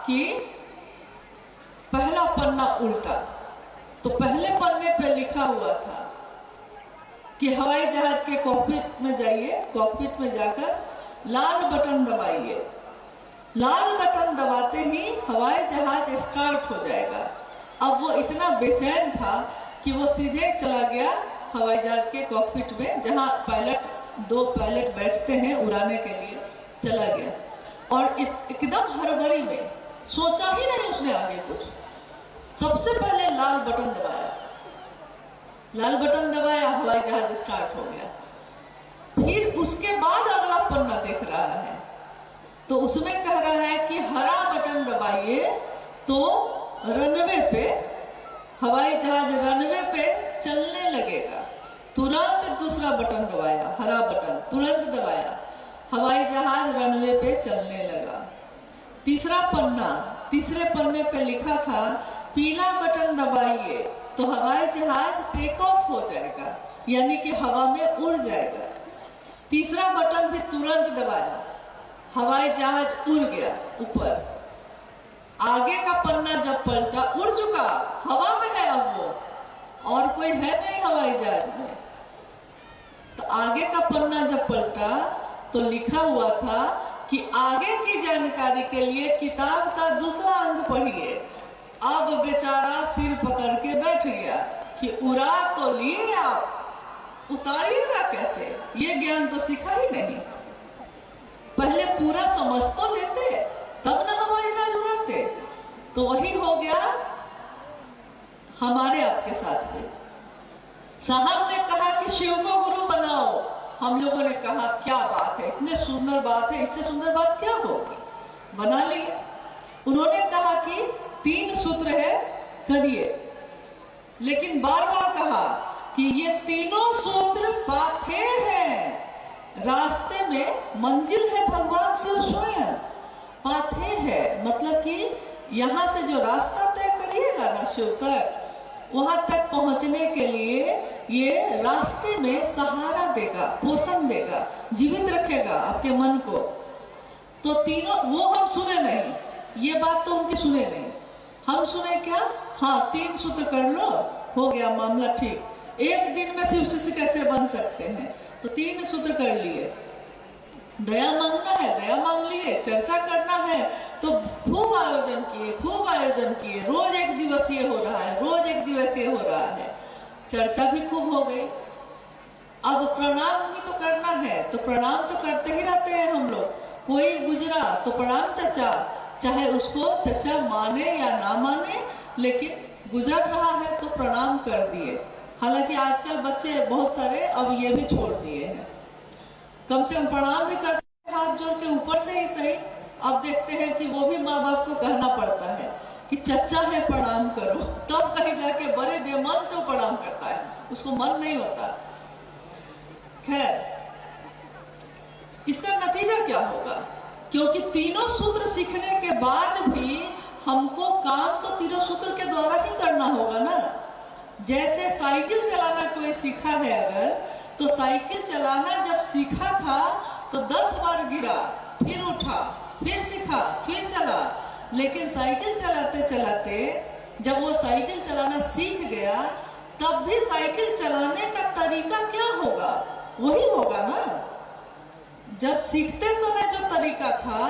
कि पहला पन्ना उल्टा। तो पहले पन्ने पे लिखा हुआ था कि हवाई जहाज के कॉकपिट में जाइए, कॉकपिट में जाकर लाल बटन दबाइए। लाल बटन दबाते ही हवाई जहाज स्टार्ट हो जाएगा। अब वो इतना बेचैन था कि वो सीधे चला गया हवाई जहाज के कॉकपिट में, जहां दो पायलट बैठते हैं उड़ाने के लिए, चला गया। और एकदम हड़बड़ी में, सोचा ही नहीं उसने आगे कुछ, सबसे पहले लाल बटन दबाया। लाल बटन दबाया, हवाई जहाज स्टार्ट हो गया। फिर उसके बाद अगला पन्ना देख रहा है, तो उसमें कह रहा है कि हरा बटन दबाइए तो रनवे पे, हवाई जहाज रनवे पे चलने लगेगा। तुरंत दूसरा बटन दबाया, हरा बटन तुरंत दबाया, हवाई जहाज रनवे पे चलने लगा। तीसरा पन्ना, तीसरे पन्ने पे लिखा था पीला बटन दबाइए तो हवाई जहाज टेक ऑफ हो जाएगा, यानी कि हवा में उड़ जाएगा। तीसरा बटन भी तुरंत दबाया, हवाई जहाज उड़ गया ऊपर। आगे का पन्ना जब पलटा, उड़ चुका, हवा में है अब वो, और कोई है नहीं हवाई जहाज में। तो आगे का पन्ना जब पलटा तो लिखा हुआ था कि आगे की जानकारी के लिए किताब का दूसरा अंग पढ़िए। अब बेचारा सिर पकड़ के बैठ गया कि उड़ा तो लिए आप, उतारिएगा कैसे, ये ज्ञान तो सीखा ही नहीं। पहले पूरा समझ तो लेते तब ना हवाई जहाज उड़ाते। तो वही हो गया हमारे आपके साथ में। साहब ने कहा कि शिव को गुरु बनाओ। हम लोगों ने कहा क्या बात है, इतनी सुंदर बात है, इससे सुंदर बात क्या होगी, बना लिया। उन्होंने कहा कि 3 सूत्र है, करिए। लेकिन बार बार कहा कि ये तीनों सूत्र पाथे हैं, रास्ते में मंजिल है भगवान शिव स्वयं। पाथे है मतलब कि यहाँ से जो रास्ता तय करिएगा ना शिव तक, वहां तक पहुंचने के लिए ये रास्ते में सहारा देगा, पोषण देगा, जीवित रखेगा आपके मन को। तो तीनों वो हम सुने नहीं, ये बात तो उनकी सुने नहीं। हम सुने क्या, हाँ 3 सूत्र कर लो, हो गया मामला ठीक। एक दिन में शिव शिष्य कैसे बन सकते हैं, तो 3 सूत्र कर लिए। दया मांगना है, दया मांग लिए। चर्चा करना है तो खूब आयोजन किए, खूब आयोजन किए। रोज 1 दिवसीय हो रहा है, रोज 1 दिवसीय हो रहा है। चर्चा भी खूब हो गई। अब प्रणाम ही तो करना है, तो प्रणाम तो करते ही रहते हैं हम लोग। कोई गुजरा तो प्रणाम चचा, चाहे उसको चचा माने या ना माने, लेकिन गुजर रहा है तो प्रणाम कर दिए। हालांकि आजकल बच्चे बहुत सारे अब ये भी छोड़ दिए हैं, कम से कम प्रणाम भी करते हैं हाथ जोड़ के, ऊपर से ही सही। अब देखते हैं कि वो भी माँ बाप को कहना पड़ता है कि चचा है प्रणाम करो, तब कहीं जाके बड़े बेमन से प्रणाम करता है, उसको मन नहीं होता। खैर, इसका नतीजा क्या होगा, क्योंकि तीनों सूत्र सीखने के बाद भी हमको काम तो तीनों सूत्र के द्वारा ही करना होगा ना। जैसे साइकिल चलाना कोई सीखा है अगर, तो साइकिल चलाना जब सीखा था तो 10 बार गिरा, फिर उठा, फिर सीखा, फिर चला। लेकिन साइकिल चलाते चलाते जब वो साइकिल चलाना सीख गया, तब भी साइकिल चलाने का तरीका क्या होगा, वही होगा ना। जब सीखते समय जो तरीका था,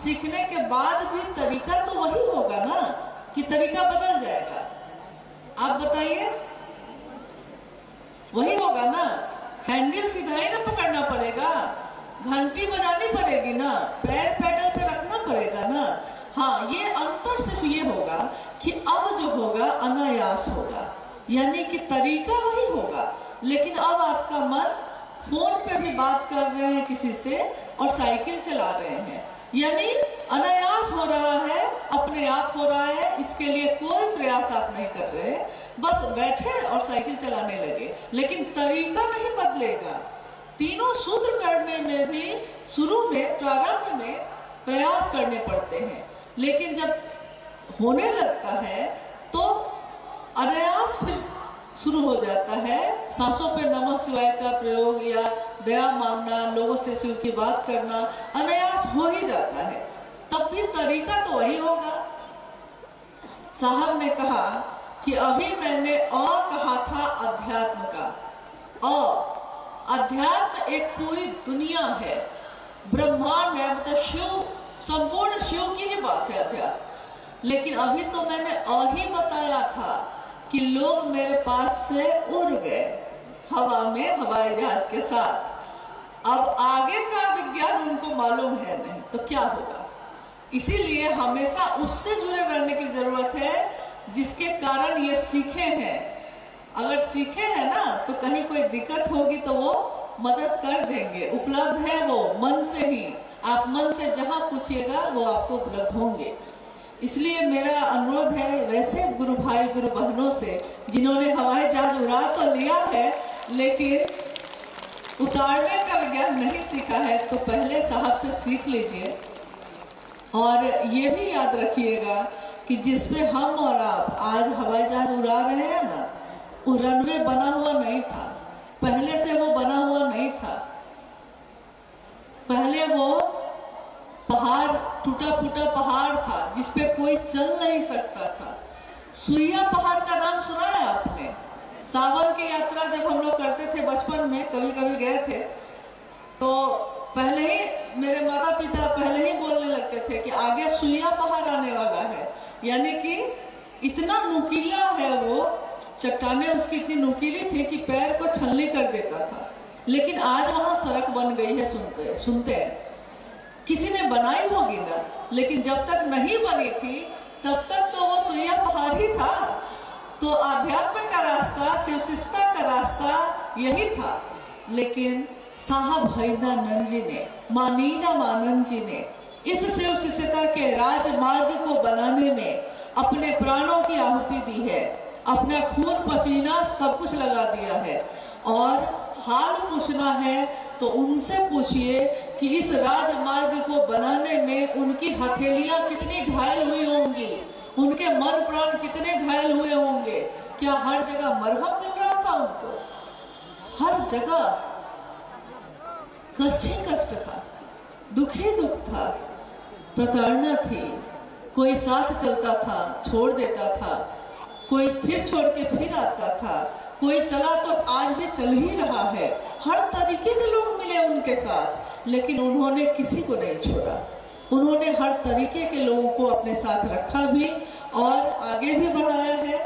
सीखने के बाद भी तरीका तो वही होगा ना, कि तरीका बदल जाएगा? आप बताइए, वही होगा ना? हैंडल सीधा ही ना पकड़ना पड़ेगा, घंटी बजानी पड़ेगी ना, पैर पेडल पे रखना पड़ेगा ना। हाँ, ये अंतर सिर्फ ये होगा कि अब जो होगा अनायास होगा, यानी कि तरीका वही होगा, लेकिन अब आपका मन फोन पे भी बात कर रहे हैं किसी से और साइकिल चला रहे हैं, यानी अनायास हो रहा है, अपने आप हो रहा है। इसके लिए कोई प्रयास आप नहीं कर रहे, बस बैठे और साइकिल चलाने लगे, लेकिन तरीका नहीं बदलेगा। तीनों सूत्र करने में भी शुरू में, प्रारंभ में प्रयास करने पड़ते हैं, लेकिन जब होने लगता है तो अनायास फिर शुरू हो जाता है। सांसों पे नमः शिवाय का प्रयोग या दया मांगना, लोगों से शिव की बात करना अनायास हो ही जाता है, तब भी तरीका तो वही होगा। साहब ने कहा कि अभी मैंने कहा था अध्यात्म का। अध्यात्म एक पूरी दुनिया है, ब्रह्मांड है, मतलब शिव, संपूर्ण शिव की ही बात है अध्यात्म। लेकिन अभी तो मैंने ही बताया था कि लोग मेरे पास से उड़ गए हवा में, हवाई जहाज के साथ। अब आगे का विज्ञान उनको मालूम है नहीं, तो क्या होगा? इसीलिए हमेशा उससे जुड़े रहने की जरूरत है जिसके कारण ये सीखे हैं। अगर सीखे हैं ना, तो कहीं कोई दिक्कत होगी तो वो मदद कर देंगे, उपलब्ध है वो मन से ही। आप मन से जहां पूछिएगा वो आपको उपलब्ध होंगे। इसलिए मेरा अनुरोध है वैसे गुरु भाई गुरु बहनों से, जिन्होंने हवाई जहाज उड़ा तो लिया है लेकिन उतारने का विज्ञान नहीं सीखा है, तो पहले साहब से सीख लीजिए। और ये भी याद रखिएगा कि जिसमें हम और आप आज हवाई जहाज उड़ा रहे हैं ना, वो रनवे बना हुआ नहीं था, पहले से वो बना हुआ नहीं था। पहले वो पहाड़, टूटा फूटा पहाड़ था जिसपे कोई चल नहीं सकता था। सुइया पहाड़ का नाम सुना है आपने? सावन की यात्रा जब हम लोग करते थे बचपन में, कभी कभी गए थे, तो पहले ही मेरे माता पिता पहले ही बोलने लगते थे कि आगे सुइया पहाड़ आने वाला है, यानी कि इतना नुकीला है वो, चट्टानें उसकी इतनी नुकीली थी कि पैर को छलनी कर देता था। लेकिन आज वहां सड़क बन गई है, सुनते हैं। किसी ने बनाई होगी ना, लेकिन जब तक नहीं बनी थी तब तक तो वो सुइया पहाड़ ही था। तो आध्यात्म का रास्ता, शिवशिष्टता का रास्ता यही था। लेकिन साहब हैदानंद जी ने, मानीला मानंद जी ने इस शिवशिष्टता के राजमार्ग को बनाने में अपने प्राणों की आहुति दी है, अपना खून पसीना सब कुछ लगा दिया है। और हाल पूछना है तो उनसे पूछिए कि इस राजमार्ग को बनाने में उनकी हथेलियां कितनी घायल हुई होंगी, उनके मन प्राण कितने घायल हुए होंगे। क्या हर जगह मरहम मिल रहा था उनको? हर जगह कष्ट ही कष्ट था, दुख ही दुख था, प्रताड़ना थी। कोई साथ चलता था, छोड़ देता था, कोई फिर छोड़ के फिर आता था, कोई चला तो आज भी चल ही रहा है। हर तरीके के लोग मिले उनके साथ, लेकिन उन्होंने किसी को नहीं छोड़ा। उन्होंने हर तरीके के लोगों को अपने साथ रखा भी और आगे भी बढ़ाया है।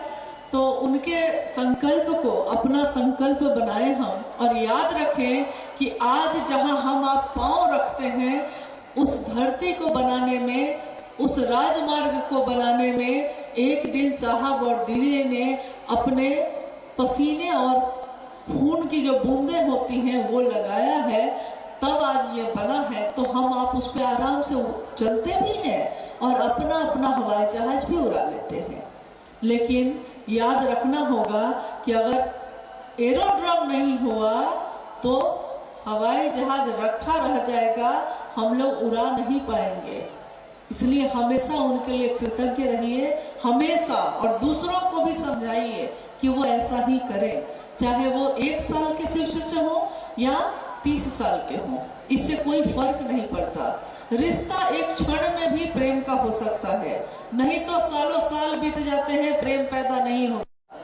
तो उनके संकल्प को अपना संकल्प बनाए हम, और याद रखें कि आज जहां हम आप पांव रखते हैं, उस धरती को बनाने में, उस राजमार्ग को बनाने में एक दिन साहब और दीदी ने अपने पसीने और खून की जो बूंदें होती हैं वो लगाया है, तब आज ये बना है। तो हम आप उस पर आराम से चलते भी हैं और अपना अपना हवाई जहाज भी उड़ा लेते हैं। लेकिन याद रखना होगा कि अगर एरोड्रम नहीं हुआ तो हवाई जहाज रखा रह जाएगा, हम लोग उड़ा नहीं पाएंगे। इसलिए हमेशा उनके लिए कृतज्ञ रहिए, हमेशा, और दूसरों को भी समझाइए कि वो ऐसा ही करें, चाहे वो 1 साल के शिष्य हो या 30 साल के हो, इससे कोई फर्क नहीं पड़ता। रिश्ता एक क्षण में भी प्रेम का हो सकता है, नहीं तो सालों साल बीत जाते हैं, प्रेम पैदा नहीं होता।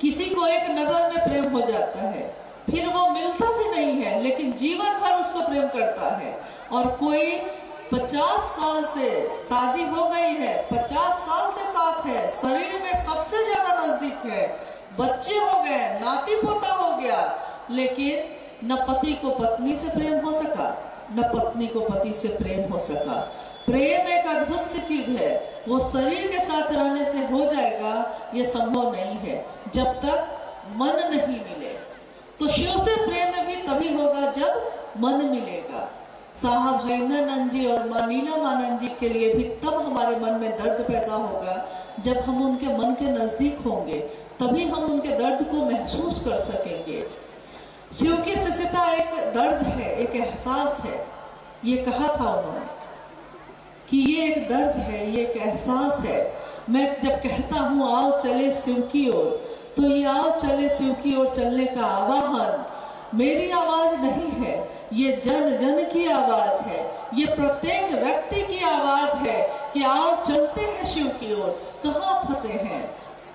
किसी को एक नजर में प्रेम हो जाता है, फिर वो मिलता भी नहीं है, लेकिन जीवन भर उसको प्रेम करता है। और कोई 50 साल से शादी हो गई है, 50 साल से साथ है, शरीर में सबसे ज्यादा नजदीक है, बच्चे हो गए, नाती पोता हो गया, लेकिन न पति को पत्नी से प्रेम हो सका, न पत्नी को पति से प्रेम हो सका। प्रेम एक अद्भुत सी चीज है, वो शरीर के साथ रहने से हो जाएगा ये संभव नहीं है जब तक मन नहीं मिले। तो शिव से प्रेम भी तभी होगा जब मन मिलेगा। साहब हरिंदरानंद जी और मां नीलमानंद जी के लिए भी तब हमारे मन में दर्द पैदा होगा जब हम उनके मन के नजदीक होंगे, तभी हम उनके दर्द को महसूस कर सकेंगे। शिव की शिष्यता एक दर्द है, एक एहसास है। ये कहा था उन्होंने कि ये एक दर्द है, ये एक एहसास है। मैं जब कहता हूँ आओ चले शिव की ओर, तो ये आओ चले शिव की ओर चलने का आवाहन मेरी आवाज नहीं है, ये जन जन की आवाज है, ये प्रत्येक व्यक्ति की आवाज है कि आओ चलते हैं शिव की ओर। कहाँ फंसे हैं,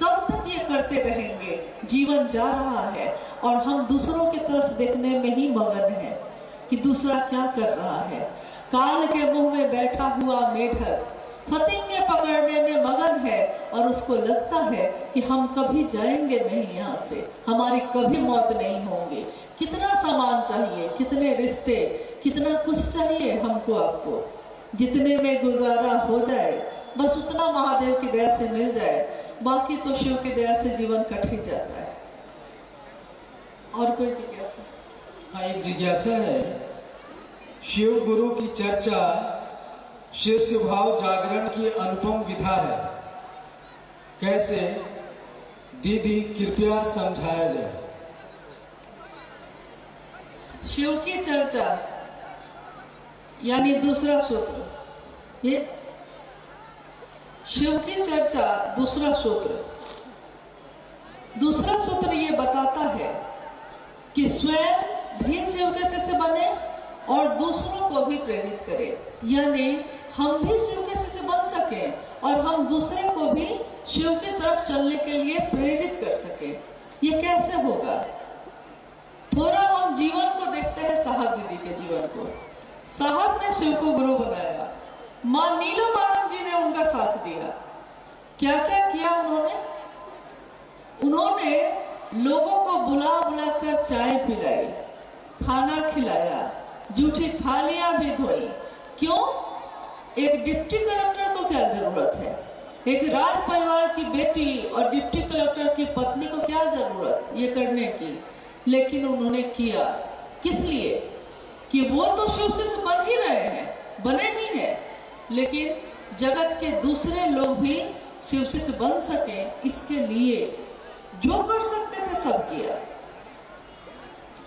कब तक ये करते रहेंगे? जीवन जा रहा है और हम दूसरों की तरफ देखने में ही मगन हैं कि दूसरा क्या कर रहा है। काल के मुंह में बैठा हुआ मेढक फतिंगे पकड़ने में मगन है और उसको लगता है कि हम कभी जाएंगे नहीं यहाँ से, हमारी कभी मौत नहीं होगी। कितना सामान चाहिए, कितने रिश्ते, कितना कुछ चाहिए हमको आपको, जितने में गुजारा हो जाए बस उतना महादेव की दया से मिल जाए, बाकी तो शिव की दया से जीवन कट ही जाता है। और कोई जिज्ञासा? हाँ, एक जिज्ञासा है। शिव गुरु की चर्चा शिष्य भाव जागरण की अनुपम विधा है, कैसे दीदी कृपया समझाया जाए। शिव की चर्चा यानी दूसरा सूत्र, ये शिव की चर्चा दूसरा सूत्र ये बताता है कि स्वयं भी शिव के शिष्य बने और दूसरों को भी प्रेरित करें, यानी हम भी शिव के शिष्य बन सके और हम दूसरे को भी शिव की तरफ चलने के लिए प्रेरित कर सके। ये कैसे होगा? थोड़ा हम जीवन को देखते हैं, साहब दीदी के जीवन को। साहब ने शिव को गुरु बनाया, मां नीलमानंद जी ने उनका साथ दिया। क्या क्या किया उन्होंने लोगों को बुला बुला कर चाय पिलाई, खाना खिलाया, जूठी थालियां भी धोई। क्यों? एक डिप्टी कलेक्टर को क्या जरूरत है, एक राज परिवार की बेटी और डिप्टी कलेक्टर की पत्नी को क्या जरूरत ये करने की? लेकिन उन्होंने किया। किस लिए? कि वो तो शिव से बन ही रहे हैं, बने ही हैं, लेकिन जगत के दूसरे लोग भी शिव से बन सके, इसके लिए जो कर सकते थे सब किया।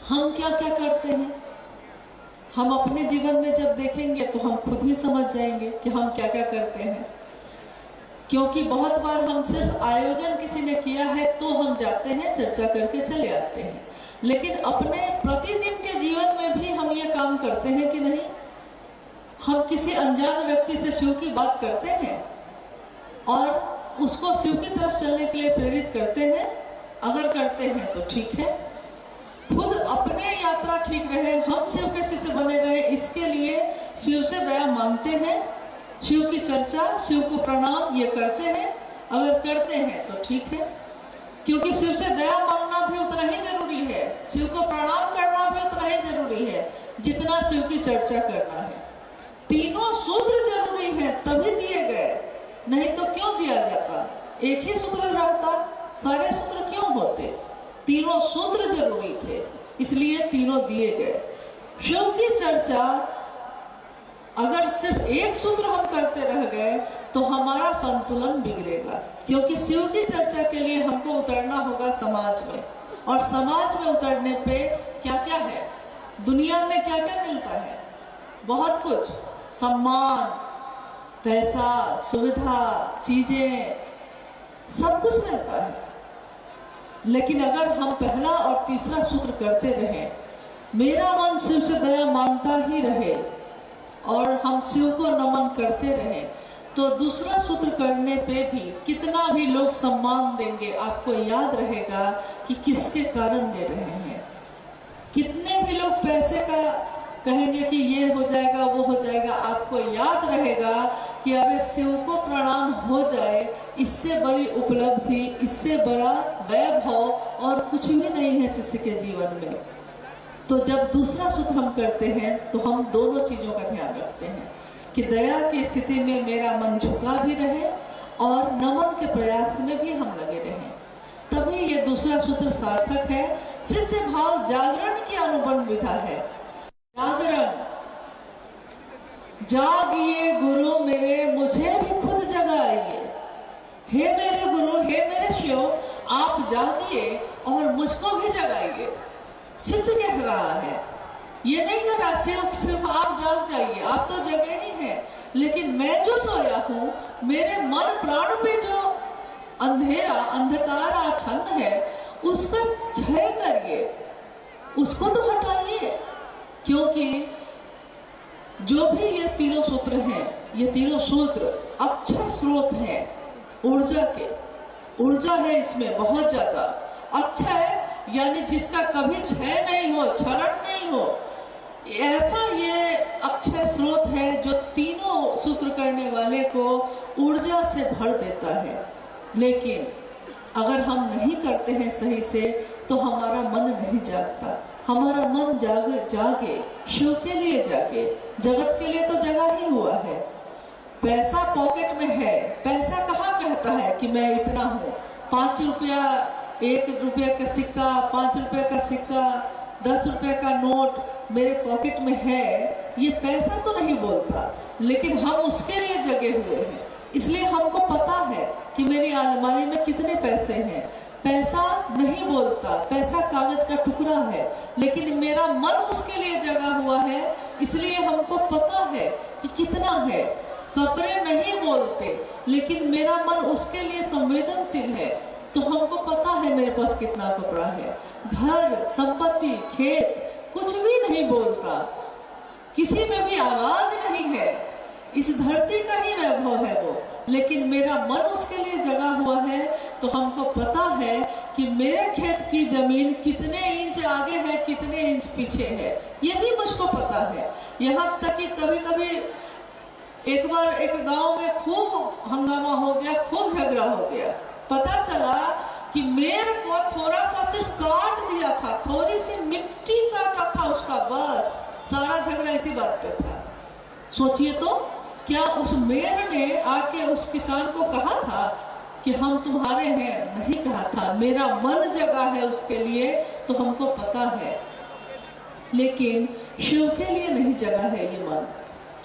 हम क्या क्या करते हैं, हम अपने जीवन में जब देखेंगे तो हम खुद ही समझ जाएंगे कि हम क्या क्या करते हैं। क्योंकि बहुत बार हम सिर्फ आयोजन किसी ने किया है तो हम जाते हैं, चर्चा करके चले आते हैं, लेकिन अपने प्रतिदिन के जीवन में भी हम ये काम करते हैं कि नहीं? हम किसी अनजान व्यक्ति से शिव की बात करते हैं और उसको शिव की तरफ चलने के लिए प्रेरित करते हैं। अगर करते हैं तो ठीक है, खुद अपने यात्रा ठीक रहे, हम शिव के शिष्य बने रहे, इसके लिए शिव से दया मांगते हैं, शिव की चर्चा, शिव को प्रणाम ये करते हैं। अगर करते हैं तो ठीक है, क्योंकि शिव से दया मांगना भी उतना ही जरूरी है, शिव को प्रणाम करना भी उतना ही जरूरी है जितना शिव की चर्चा करना है। तीनों सूत्र जरूरी है तभी दिए गए, नहीं तो क्यों दिया जाता? एक ही सूत्र रहता, सारे सूत्र क्यों होते? तीनों सूत्र जरूरी थे, इसलिए तीनों दिए गए। शिव की चर्चा अगर सिर्फ एक सूत्र हम करते रह गए तो हमारा संतुलन बिगड़ेगा, क्योंकि शिव की चर्चा के लिए हमको उतरना होगा समाज में, और समाज में उतरने पे क्या क्या है, दुनिया में क्या क्या मिलता है? बहुत कुछ, सम्मान, पैसा, सुविधा, चीजें, सब कुछ मिलता है। लेकिन अगर हम पहला और तीसरा सूत्र करते रहे, मेरा मन शिव से दया मांगता ही रहे और हम शिव को नमन करते रहे, तो दूसरा सूत्र करने पे भी कितना भी लोग सम्मान देंगे, आपको याद रहेगा कि किसके कारण दे रहे हैं। कितने भी लोग पैसे कहेंगे कि ये हो जाएगा वो हो जाएगा, आपको याद रहेगा कि अरे शिव को प्रणाम हो जाए, इससे बड़ी उपलब्धि, इससे बड़ा वैभव और कुछ भी नहीं है शिष्य के जीवन में। तो जब दूसरा सूत्र हम करते हैं तो हम दोनों चीजों का ध्यान रखते हैं कि दया की स्थिति में मेरा मन झुका भी रहे और नमन के प्रयास में भी हम लगे रहें, तभी ये दूसरा सूत्र सार्थक है। शिष्य भाव जागरण की अनुबंध विधा है। जागरण, जागिए गुरु मेरे, मुझे भी खुद जगाइए। हे मेरे गुरु, हे मेरे शिव, आप जागिए और मुझको भी जगाइए। शिष्य कह रहा है, ये नहीं कह रहा सिर्फ आप जाग जाइए, आप तो जगे ही हैं, लेकिन मैं जो सोया हूं, मेरे मन प्राण पे जो अंधेरा अंधकार आच्छन्न है, उसका क्षय करिए, उसको तो हटाइए। क्योंकि जो भी ये तीनों सूत्र हैं, ये तीनों सूत्र अक्षय स्रोत हैं ऊर्जा के। ऊर्जा है इसमें बहुत ज्यादा। अक्षय यानी जिसका कभी क्षय नहीं हो, क्षरण नहीं हो, ऐसा ये अक्षय स्रोत है जो तीनों सूत्र करने वाले को ऊर्जा से भर देता है। लेकिन अगर हम नहीं करते हैं सही से तो हमारा मन नहीं जागता। हमारा मन जागे, शिव के लिए जागे, जगत के लिए तो जगा ही हुआ है। पैसा पॉकेट में है, पैसा कहाँ कहता है कि मैं इतना हूँ। 5 रुपया, 1 रुपया का सिक्का, 5 रुपया का सिक्का, 10 रुपये का नोट मेरे पॉकेट में है, ये पैसा तो नहीं बोलता, लेकिन हम उसके लिए जगे हुए हैं। इसलिए हमको पता है कि मेरी अलमारी में कितने पैसे हैं। पैसा नहीं बोलता, पैसा कागज का टुकड़ा है, लेकिन मेरा मन उसके लिए जगा हुआ है, इसलिए हमको पता है कि कितना है। कपड़े नहीं बोलते, लेकिन मेरा मन उसके लिए संवेदनशील है, तो हमको पता है मेरे पास कितना कपड़ा है। घर, संपत्ति, खेत कुछ भी नहीं बोलता, किसी में भी आवाज नहीं है, इस धरती का ही वैभव है वो, लेकिन मेरा मन उसके लिए जगा हुआ है। तो हमको पता है कि मेरे खेत की जमीन कितने इंच आगे है, कितने इंच पीछे है, ये भी मुझको पता है। यहाँ तक कि कभी कभी एक बार एक गांव में खूब हंगामा हो गया, खूब झगड़ा हो गया। पता चला कि मेरे को थोड़ा सा सिर्फ काट दिया था, थोड़ी सी मिट्टी काटा था उसका, बस सारा झगड़ा इसी बात पे था। सोचिए तो, क्या उस मेयर ने आके उस किसान को कहा था कि हम तुम्हारे हैं? नहीं कहा था। मेरा मन जगा है उसके लिए, तो हमको पता है। लेकिन शिव के लिए नहीं जगा है ये मन।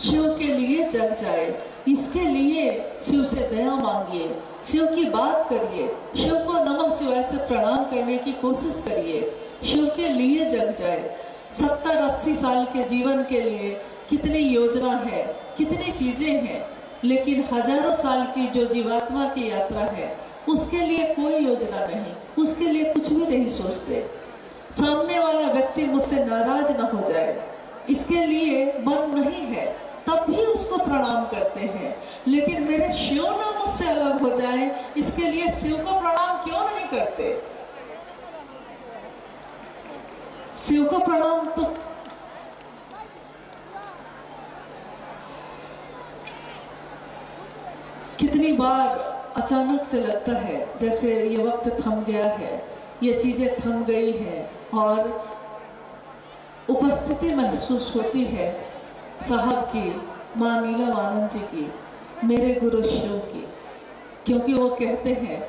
शिव के लिए जग जाए, इसके लिए शिव से दया मांगिए, शिव की बात करिए, शिव को नमः शिवाय से प्रणाम करने की कोशिश करिए, शिव के लिए जग जाए। 70-80 साल के जीवन के लिए कितनी योजना है, कितनी चीजें हैं, लेकिन हजारों साल की जो जीवात्मा की यात्रा है उसके लिए कोई योजना नहीं, उसके लिए कुछ भी नहीं सोचते। सामने वाला व्यक्ति मुझसे नाराज ना हो जाए, इसके लिए मन नहीं है, तब भी उसको प्रणाम करते हैं। लेकिन मेरे शिव ना मुझसे अलग हो जाए, इसके लिए शिव को प्रणाम क्यों नहीं करते? शिव को प्रणाम तो कितनी बार अचानक से लगता है जैसे ये वक्त थम गया है, ये चीजें थम गई हैं और उपस्थिति महसूस होती है साहब की, मां नीलम आनंद जी की, मेरे गुरु शिव की। क्योंकि वो कहते हैं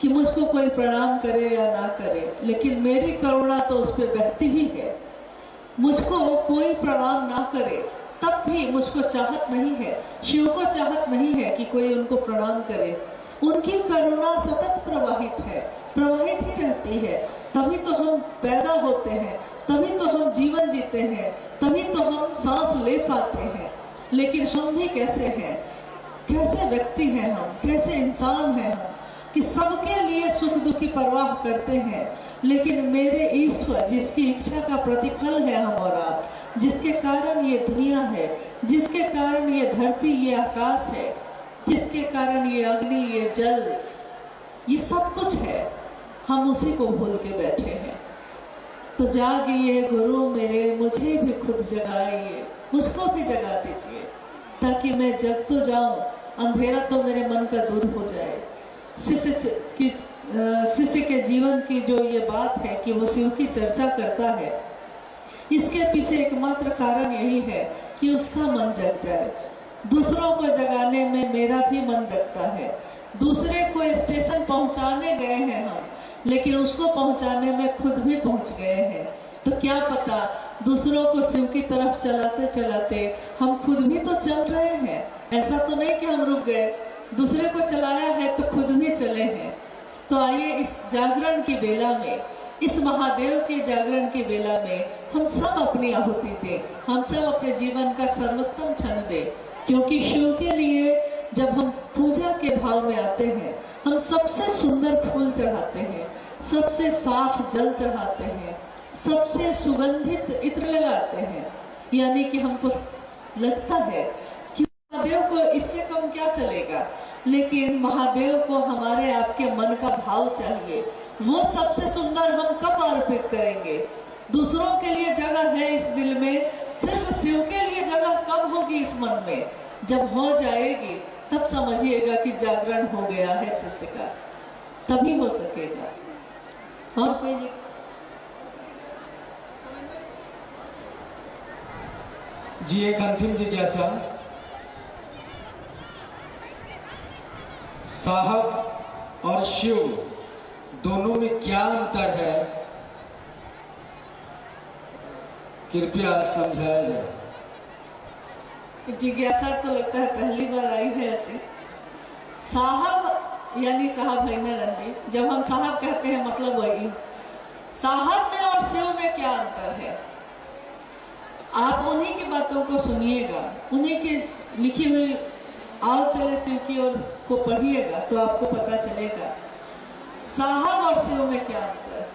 कि मुझको कोई प्रणाम करे या ना करे, लेकिन मेरी करुणा तो उस पर बहती ही है। मुझको कोई प्रणाम ना करे तब भी मुझको चाहत नहीं है, शिव को चाहत नहीं है कि कोई उनको प्रणाम करे। उनकी करुणा सतत प्रवाहित है, प्रवाहित ही रहती है। तभी तो हम पैदा होते हैं, तभी तो हम जीवन जीते हैं, तभी तो हम सांस ले पाते हैं। लेकिन हम भी कैसे हैं, कैसे व्यक्ति हैं हम, कैसे इंसान हैं हम कि सबके लिए सुख दुख की परवाह करते हैं। लेकिन मेरे ईश्वर जिसकी इच्छा का प्रतिफल है हम और आप, जिसके कारण ये दुनिया है, जिसके कारण ये धरती, ये आकाश है, जिसके कारण ये अग्नि, ये जल, ये सब कुछ है, हम उसी को भूल के बैठे हैं। तो जागिए गुरु मेरे, मुझे भी खुद खुद जगाइए, मुझको भी जगा दीजिए, ताकि मैं जग तो जाऊं, अंधेरा तो मेरे मन का दूर हो जाए। शिष्य के जीवन की जो ये बात है कि वो शिव की चर्चा करता है, इसके पीछे एकमात्र कारण यही है कि उसका मन जग जाए। दूसरों को जगाने में मेरा भी मन जगता है। दूसरे को स्टेशन पहुंचाने गए हैं हम, लेकिन उसको पहुंचाने में खुद भी पहुंच गए हैं। तो क्या पता दूसरों को शिव की तरफ चलाते चलाते हम खुद भी तो चल रहे हैं। ऐसा तो नहीं कि हम रुक गए, दूसरे को चलाया है तो खुद भी चले हैं। तो आइए इस जागरण की बेला में, इस महादेव के जागरण की बेला में हम सब अपनी आहुति दें, हम सब अपने जीवन का सर्वोत्तम क्षण दें। क्योंकि शिव के लिए जब हम पूजा के भाव में आते हैं, हम सबसे सुंदर फूल चढ़ाते हैं, सबसे साफ जल चढ़ाते हैं, सबसे सुगंधित इत्र लगाते हैं। यानी कि हमको लगता है कि महादेव को इससे कम क्या चलेगा, लेकिन महादेव को हमारे आपके मन का भाव चाहिए। वो सबसे सुंदर हम कब अर्पित करेंगे? दूसरों के लिए जगह है इस दिल में, सिर्फ शिव के लिए जगह कब होगी इस मन में? जब हो जाएगी तब समझिएगा कि जागरण हो गया है शिष्य का, तभी हो सकेगा। और कोई जी एक अंतिम जिज्ञासा, साहब और शिव दोनों में क्या अंतर है, कृपया समझाया जाए। जिज्ञासा तो लगता है पहली बार आई है ऐसे। साहब यानी साहब है ना रंडी, जब हम साहब कहते हैं मतलब वही। साहब में और शिव में क्या अंतर है? आप उन्हीं की बातों को सुनिएगा, उन्हीं की लिखी हुई आओ चले शिव की ओर को पढ़िएगा तो आपको पता चलेगा साहब और शिव में क्या अंतर है।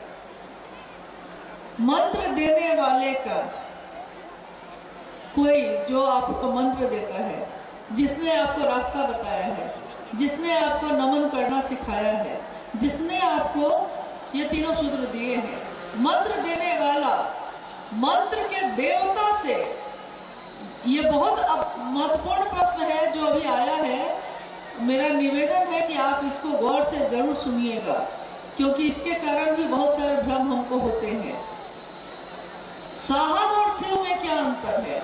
मंत्र देने वाले का, कोई जो आपको मंत्र देता है, जिसने आपको रास्ता बताया है, जिसने आपको नमन करना सिखाया है, जिसने आपको ये तीनों सूत्र दिए हैं, मंत्र देने वाला, मंत्र के देवता से, ये बहुत महत्वपूर्ण प्रश्न है जो अभी आया है। मेरा निवेदन है कि आप इसको गौर से जरूर सुनिएगा, क्योंकि इसके कारण भी बहुत सारे भ्रम हमको होते हैं। साहब और शिव में क्या अंतर है?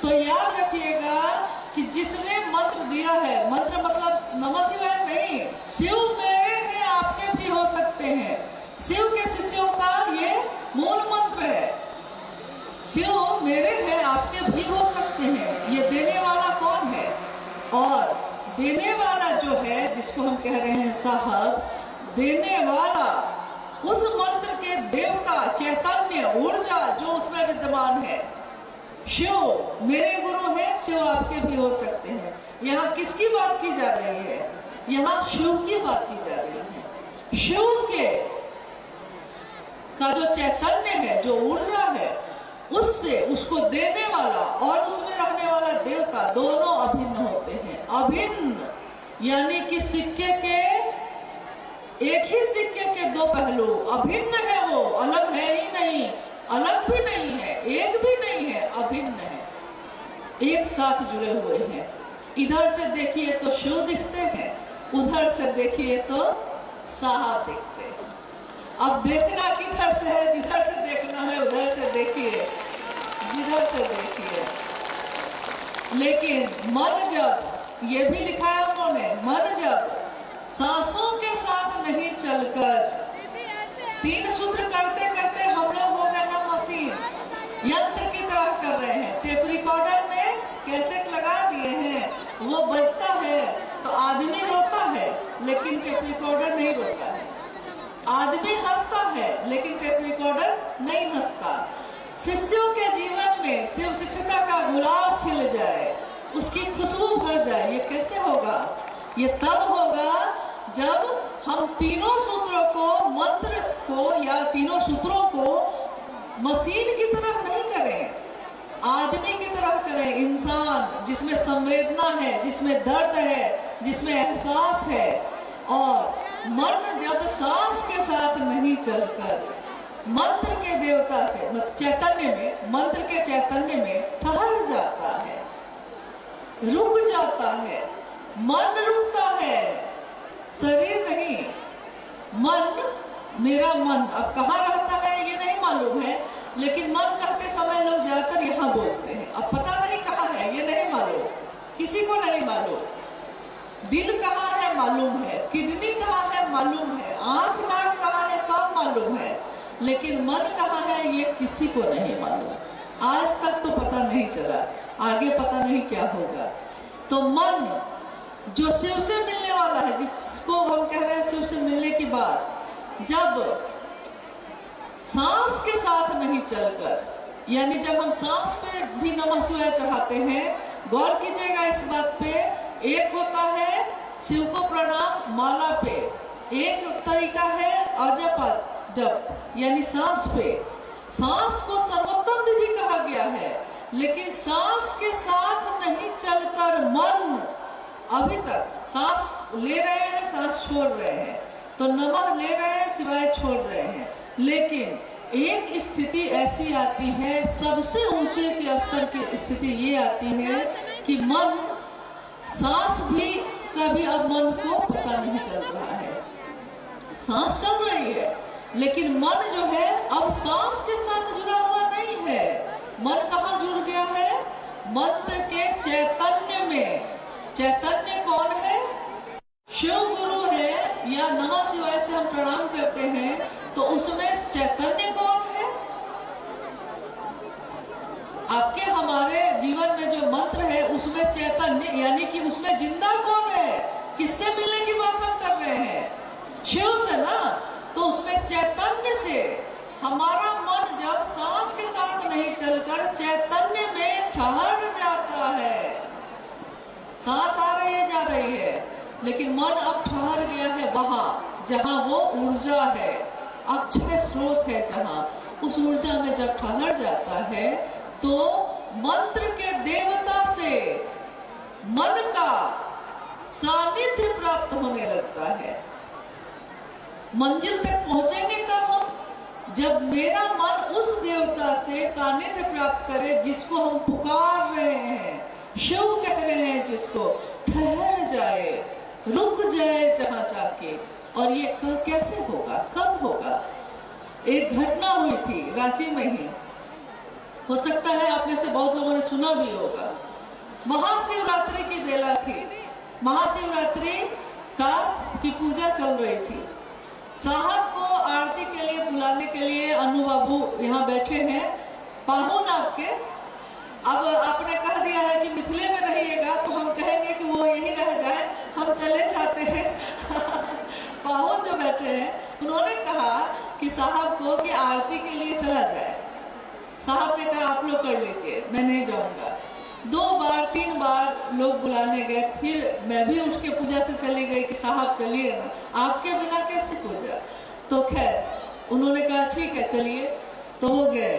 तो याद रखिएगा कि जिसने मंत्र दिया है, मंत्र मतलब नमः शिवाय नहीं, शिव मेरे हैं आपके भी हो सकते हैं, शिव के शिष्यों का ये मूल मंत्र है। शिव मेरे हैं आपके भी हो सकते हैं। ये देने वाला कौन है? और देने वाला जो है, जिसको हम कह रहे हैं साहब, देने वाला उस मंत्र के देवता, चैतन्य, ऊर्जा जो उसमें विद्यमान है। शिव मेरे गुरु हैं, शिव आपके भी हो सकते हैं। यहाँ किसकी बात की जा रही है? यहाँ शिव की बात की जा रही है। शिव के का जो चैतन्य है, जो ऊर्जा है, उससे उसको देने वाला और उसमें रहने वाला देवता दोनों अभिन्न होते हैं। अभिन्न यानी कि सिक्के के, एक ही सिक्के के दो पहलू, अभिन्न है वो, अलग है ही नहीं, अलग भी नहीं है, एक भी नहीं है, अभिन्न है, एक साथ जुड़े हुए हैं। इधर से देखिए तो शिव दिखते हैं, उधर से देखिए तो साहब दिखते हैं। अब देखना किधर से है? जिधर से देखना है उधर से देखिए, जिधर से देखिए। लेकिन मन जब, ये भी लिखा है उन्होंने, मन जब सांसों के साथ नहीं चलकर, तीन सूत्र करते करते हम लोग हो गए ना मशीन, यंत्र की तरह कर रहे हैं। टेप रिकॉर्डर में कैसेट लगा दिए हैं, वो बजता है तो आदमी रोता है, लेकिन टेप रिकॉर्डर नहीं रोता है। आदमी हंसता है, लेकिन टेप रिकॉर्डर नहीं हंसता। शिष्यों के जीवन में शिव शिष्यता का गुलाब खिल जाए, उसकी खुशबू भर जाए, ये कैसे होगा? ये तब होगा जब हम तीनों सूत्रों को, मंत्र को या तीनों सूत्रों को मशीन की तरह नहीं करें, आदमी की तरह करें। इंसान जिसमें संवेदना है, जिसमें दर्द है, जिसमें एहसास है। और मन जब सांस के साथ नहीं चलकर मंत्र के देवता से मतलब चैतन्य में, मंत्र के चैतन्य में ठहर जाता है, रुक जाता है, मन रुकता है, शरीर नहीं। मन, मेरा मन अब कहाँ रहता है ये नहीं मालूम है, लेकिन मन कहते समय लोग ज्यादातर यहाँ बोलते हैं। अब पता नहीं कहाँ है ये नहीं मालूम, किसी को नहीं मालूम। दिल कहाँ है मालूम है, किडनी कहाँ है मालूम है, आंख नाक कहाँ है सब मालूम है, लेकिन मन कहाँ है ये किसी को नहीं मालूम। आज तक तो पता नहीं चला, आगे पता नहीं क्या होगा। तो मन जो शिव से मिलने वाला है, जिसको हम कह रहे हैं शिव से मिलने के बाद जब सांस के साथ नहीं चलकर, यानी जब हम सांस पे भी नमः शिवाय चढ़ाते हैं, गौर कीजिएगा इस बात पे, एक होता है शिव को प्रणाम माला पे, एक तरीका है अजप जप यानी सांस पे। सांस को सर्वोत्तम विधि कहा गया है, लेकिन सांस के साथ नहीं चलकर मन, अभी तक सांस ले रहे हैं सांस छोड़ रहे हैं, तो नमः ले रहे हैं शिवाय छोड़ रहे हैं, लेकिन एक स्थिति ऐसी आती है, सबसे ऊंचे के स्तर की स्थिति ये आती है कि मन, सांस भी कभी अब मन को पता नहीं चल रहा है, सांस चल रही है लेकिन मन जो है अब सांस के साथ जुड़ा हुआ नहीं है। मन कहाँ जुड़ गया है? मंत्र के चैतन्य में। चैतन्य कौन है? शिव गुरु है, या नमः शिवाय से हम प्रणाम करते हैं, तो उसमें चैतन्य कौन है? आपके हमारे जीवन में जो मंत्र है उसमें चैतन्य, यानी कि उसमें जिंदा कौन है? किससे मिलने की बात हम कर रहे हैं? शिव से ना। तो उसमें चैतन्य से हमारा मन जब सांस के साथ नहीं चलकर चैतन्य में ठहर जाता है, सांस आ रही है जा रही है, लेकिन मन अब ठहर गया है वहां जहां वो ऊर्जा है, अक्षय स्रोत है, जहां उस ऊर्जा में जब ठहर जाता है तो मंत्र के देवता से मन का सानिध्य प्राप्त होने लगता है। मंजिल तक पहुंचेंगे कब हम? जब मेरा मन उस देवता से सानिध्य प्राप्त करे जिसको हम पुकार रहे हैं, शिव कह रहे हैं जिसको, ठहर जाए, रुक जाए जहां जाके। और ये कैसे होगा, कब होगा? एक घटना हुई थी रांची में ही, हो सकता है आप में से बहुत लोगों ने सुना भी होगा। महाशिवरात्रि की बेला थी, महाशिवरात्रि की पूजा चल रही थी। साहब को आरती के लिए बुलाने के लिए अनु बाबू यहाँ बैठे हैं, पाहुन आपके। अब आपने कह दिया है कि मिथिले में रहिएगा, तो हम कहेंगे कि वो यही रह जाए, हम चले जाते हैं। पाहुन जो बैठे हैं उन्होंने कहा कि साहब को कि आरती के लिए चला जाए। साहब ने कहा आप लोग कर लीजिए, मैं नहीं जाऊंगा। 2 बार 3 बार लोग बुलाने गए, फिर मैं भी उठ के पूजा से चली गई कि साहब चलिए ना, आपके बिना कैसे पूजा। तो खैर उन्होंने कहा ठीक है चलिए, तो वो गए।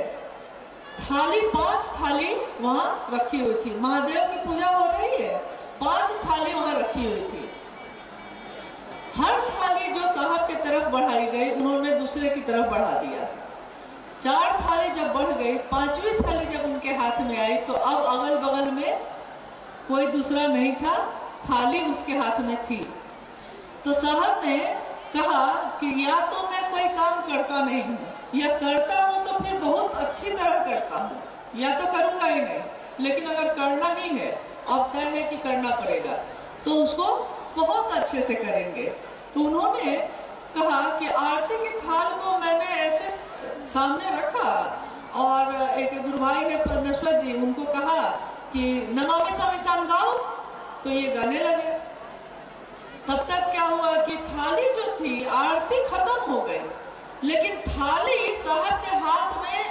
थाली 5 थाली वहां रखी हुई थी, महादेव की पूजा हो रही है, 5 थाली वहां रखी हुई थी। हर थाली जो साहब की तरफ बढ़ाई गई उन्होंने दूसरे की तरफ बढ़ा दिया। 4 थाली जब बढ़ गई, 5वीं थाली जब उनके हाथ में आई तो अब अगल बगल में कोई दूसरा नहीं था, थाली उसके हाथ में थी। तो साहब ने कहा कि या तो मैं कोई काम करता नहीं हूँ, या करता हूँ तो फिर बहुत अच्छी तरह करता हूँ, या तो करूंगा ही नहीं, लेकिन अगर करना ही है, अब तय है कि करना पड़ेगा, तो उसको बहुत अच्छे से करेंगे। तो उन्होंने कहा कि आरती की थाल को मैंने ऐसे सामने रखा और एक गुरु भाई है परमेश्वर जी, उनको कहा कि नमामि समीसान गाओ, तो ये गाने लगे। तब तक क्या हुआ कि थाली जो थी, आरती खत्म हो गई, लेकिन थाली साहब के हाथ में,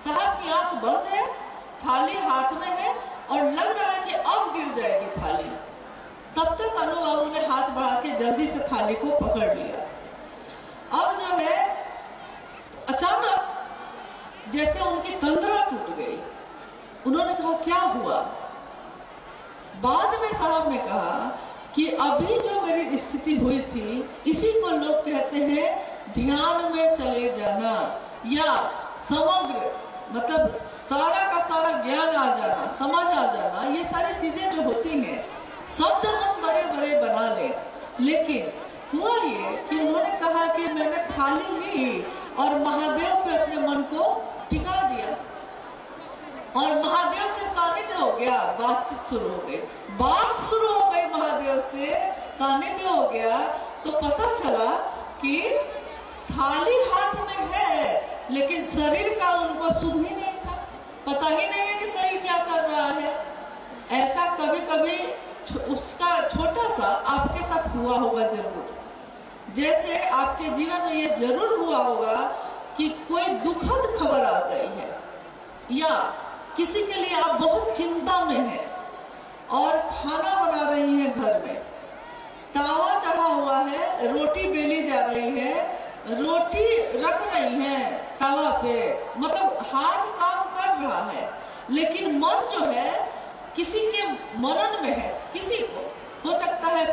साहब की आंख बंद है, थाली हाथ में है और लग रहा है कि अब गिर जाएगी थाली। तब तक अनु बाबू ने हाथ बढ़ा के जल्दी से थाली को पकड़ लिया। अब जो है अचानक जैसे उनकी तंद्रा टूट गई। उन्होंने कहा क्या हुआ? बाद में साहब ने कहा कि अभी जो मेरी स्थिति हुई थी, इसी को लोग कहते हैं ध्यान में चले जाना, या समग्र मतलब सारा का सारा ज्ञान आ जाना, समझ आ जाना, ये सारी चीजें जो होती हैं, शब्द हम बड़े बड़े बना लें, लेकिन हुआ ये कि उन्होंने कहा कि मैंने थाली ली और महादेव पे अपने मन को टिका दिया और महादेव से सानिध्य हो गया, बातचीत शुरू हो गई, बात शुरू हो गई, महादेव से सानिध्य हो गया, तो पता चला कि थाली हाथ में है लेकिन शरीर का उनको सुध ही नहीं था, पता ही नहीं है कि शरीर क्या कर रहा है। ऐसा कभी कभी उसका छोटा सा आपके साथ हुआ होगा जरूर, जैसे आपके जीवन में ये जरूर हुआ होगा कि कोई दुखद खबर आ गई है या किसी के लिए आप बहुत चिंता में हैं और खाना बना रही हैं, घर में तावा चढ़ा हुआ है, रोटी बेली जा रही है, रोटी रख रही है तावा पे, मतलब हाथ काम कर रहा है, लेकिन मन जो है किसी के मनन में है, किसी को हो सकता है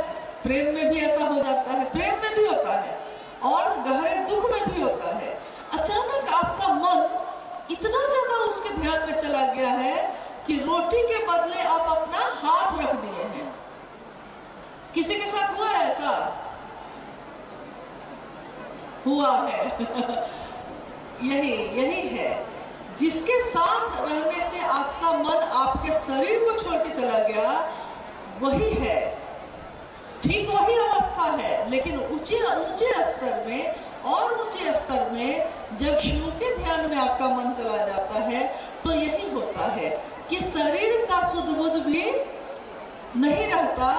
प्रेम में भी ऐसा हो जाता है, प्रेम में भी होता है और गहरे दुख में भी होता है। अचानक आपका मन इतना ज्यादा उसके ध्यान में चला गया है कि रोटी के बदले आप अपना हाथ रख दिए हैं। किसी के साथ हुआ है ऐसा? हुआ है यही है, जिसके साथ रहने से आपका मन आपके शरीर को छोड़ के चला गया, वही है, ठीक वही अवस्था है, लेकिन ऊंचे स्तर में और ऊंचे स्तर में जब शिव के ध्यान में आपका मन चला जाता है तो यही होता है कि शरीर का सुध बुध भी नहीं रहता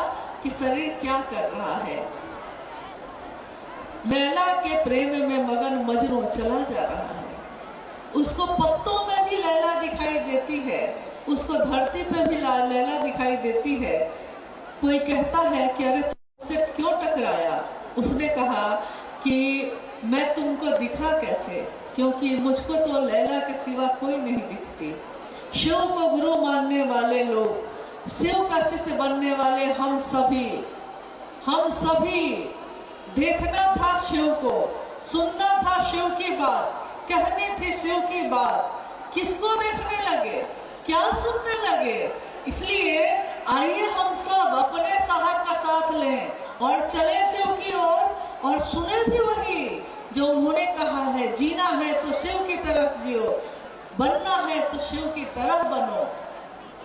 कि शरीर क्या कर रहा है। लैला के प्रेम में मगन मजनू चला जा रहा है, उसको पत्तों में भी लैला दिखाई देती है, उसको धरती पे भी लैला दिखाई देती है। कोई कहता है कि अरे तुमसे क्यों टकराया? उसने कहा कि मैं तुमको दिखा कैसे, क्योंकि मुझको तो लैला के सिवा कोई नहीं दिखती। शिव को गुरु मानने वाले लोग, शिव का शिष्य बनने वाले हम सभी देखना था शिव को, सुनना था शिव की बात, कहनी थी शिव की बात, किसको देखने लगे, क्या सुनने लगे? इसलिए आइए हम सब अपने साहब का साथ लें और चले शिव की ओर और सुने भी वही जो उन्होंने कहा है, जीना है तो शिव की तरफ जियो, बनना है तो शिव की तरह बनो,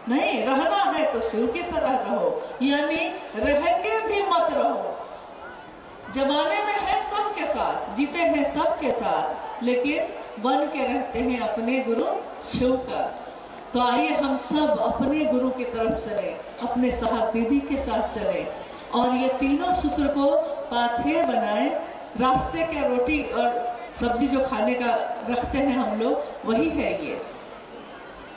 नहीं रहना है तो शिव की तरह रहो, यानी रहेंगे भी मत रहो। जमाने में है सबके साथ, जीते हैं सबके साथ, लेकिन बन के रहते हैं अपने गुरु शिव का। तो आइए हम सब अपने गुरु की तरफ चले, अपने साहब दीदी के साथ चले और ये तीनों सूत्र को पाथेय बनाए। रास्ते के रोटी और सब्जी जो खाने का रखते हैं हम लोग, वही है ये,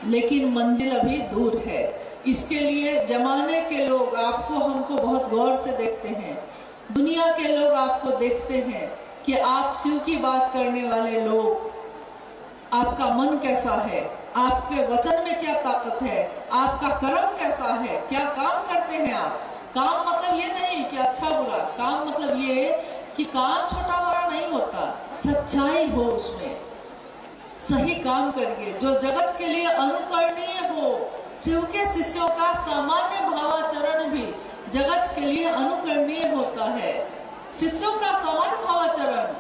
लेकिन मंजिल अभी दूर है। इसके लिए जमाने के लोग आपको हमको बहुत गौर से देखते हैं, दुनिया के लोग आपको देखते हैं कि आप शिव की बात करने वाले लोग, आपका मन कैसा है, आपके वचन में क्या ताकत है, आपका कर्म कैसा है, क्या काम करते हैं आप। काम मतलब ये नहीं कि अच्छा बुरा, काम मतलब ये कि काम छोटा बड़ा नहीं होता, सच्चाई हो उसमें, सही काम करिए जो जगत के लिए अनुकरणीय हो। शिव के शिष्यों का सामान्य भावाचरण भी जगत के लिए अनुकरणीय होता है। शिष्यों का सामान्य भावाचरण,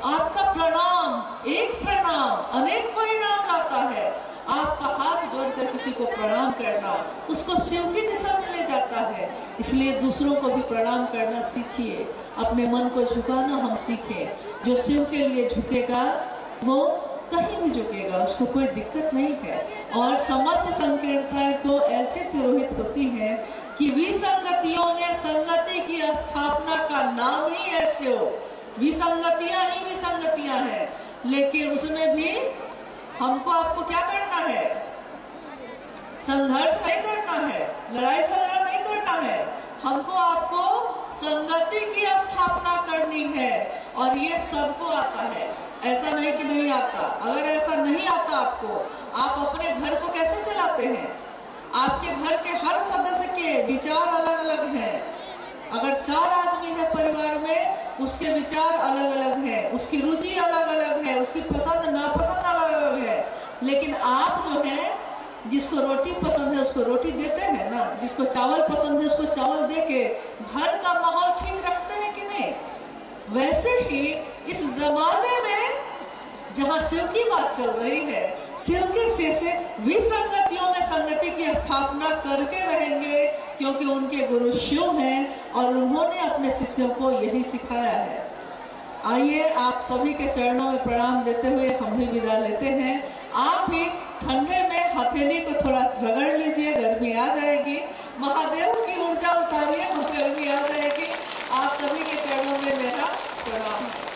आपका प्रणाम, एक प्रणाम अनेक परिणाम लाता है। आपका हाथ जोड़कर किसी को प्रणाम करना उसको शिव की दिशा में ले जाता है। इसलिए दूसरों को भी प्रणाम करना सीखिए, अपने मन को झुकाना हम सीखें। जो शिव के लिए झुकेगा वो कहीं भी झुकेगा, उसको कोई दिक्कत नहीं है। और समस्त संकीर्णताएं तो ऐसे तिरोहित होती हैं कि विसंगतियों में संगति की स्थापना का नाम ही ऐसे हो। विसंगतियां ही विसंगतियां हैं, लेकिन उसमें भी हमको आपको क्या करना है? संघर्ष नहीं करना है, लड़ाई झगड़ा नहीं करना है, हमको आपको संगति की स्थापना करनी है। और ये सबको आता है, ऐसा नहीं कि नहीं आता। अगर ऐसा नहीं आता आपको, आप अपने घर को कैसे चलाते हैं? आपके घर के हर सदस्य के विचार अलग अलग हैं, अगर 4 आदमी है परिवार में, उसके विचार अलग अलग है, उसकी रुचि अलग अलग है, उसकी पसंद नापसंद अलग अलग है, लेकिन आप जो है जिसको रोटी पसंद है उसको रोटी देते हैं ना, जिसको चावल पसंद है उसको चावल दे के घर का माहौल ठीक रखते हैं कि नहीं। वैसे ही इस जमाने में जहाँ शिव की बात चल रही है, शिव के से विसंगतियों में संगति की स्थापना करके रहेंगे, क्योंकि उनके गुरु शिव हैं और उन्होंने अपने शिष्यों को यही सिखाया है। आइए आप सभी के चरणों में प्रणाम देते हुए हम भी विदा लेते हैं। आप भी ठंडे में हथेली को थोड़ा रगड़ लीजिए, गर्मी आ जाएगी। महादेव की ऊर्जा उतारिए, गर्मी आ जाएगी। आप सभी के चरणों में मेरा प्रणाम है।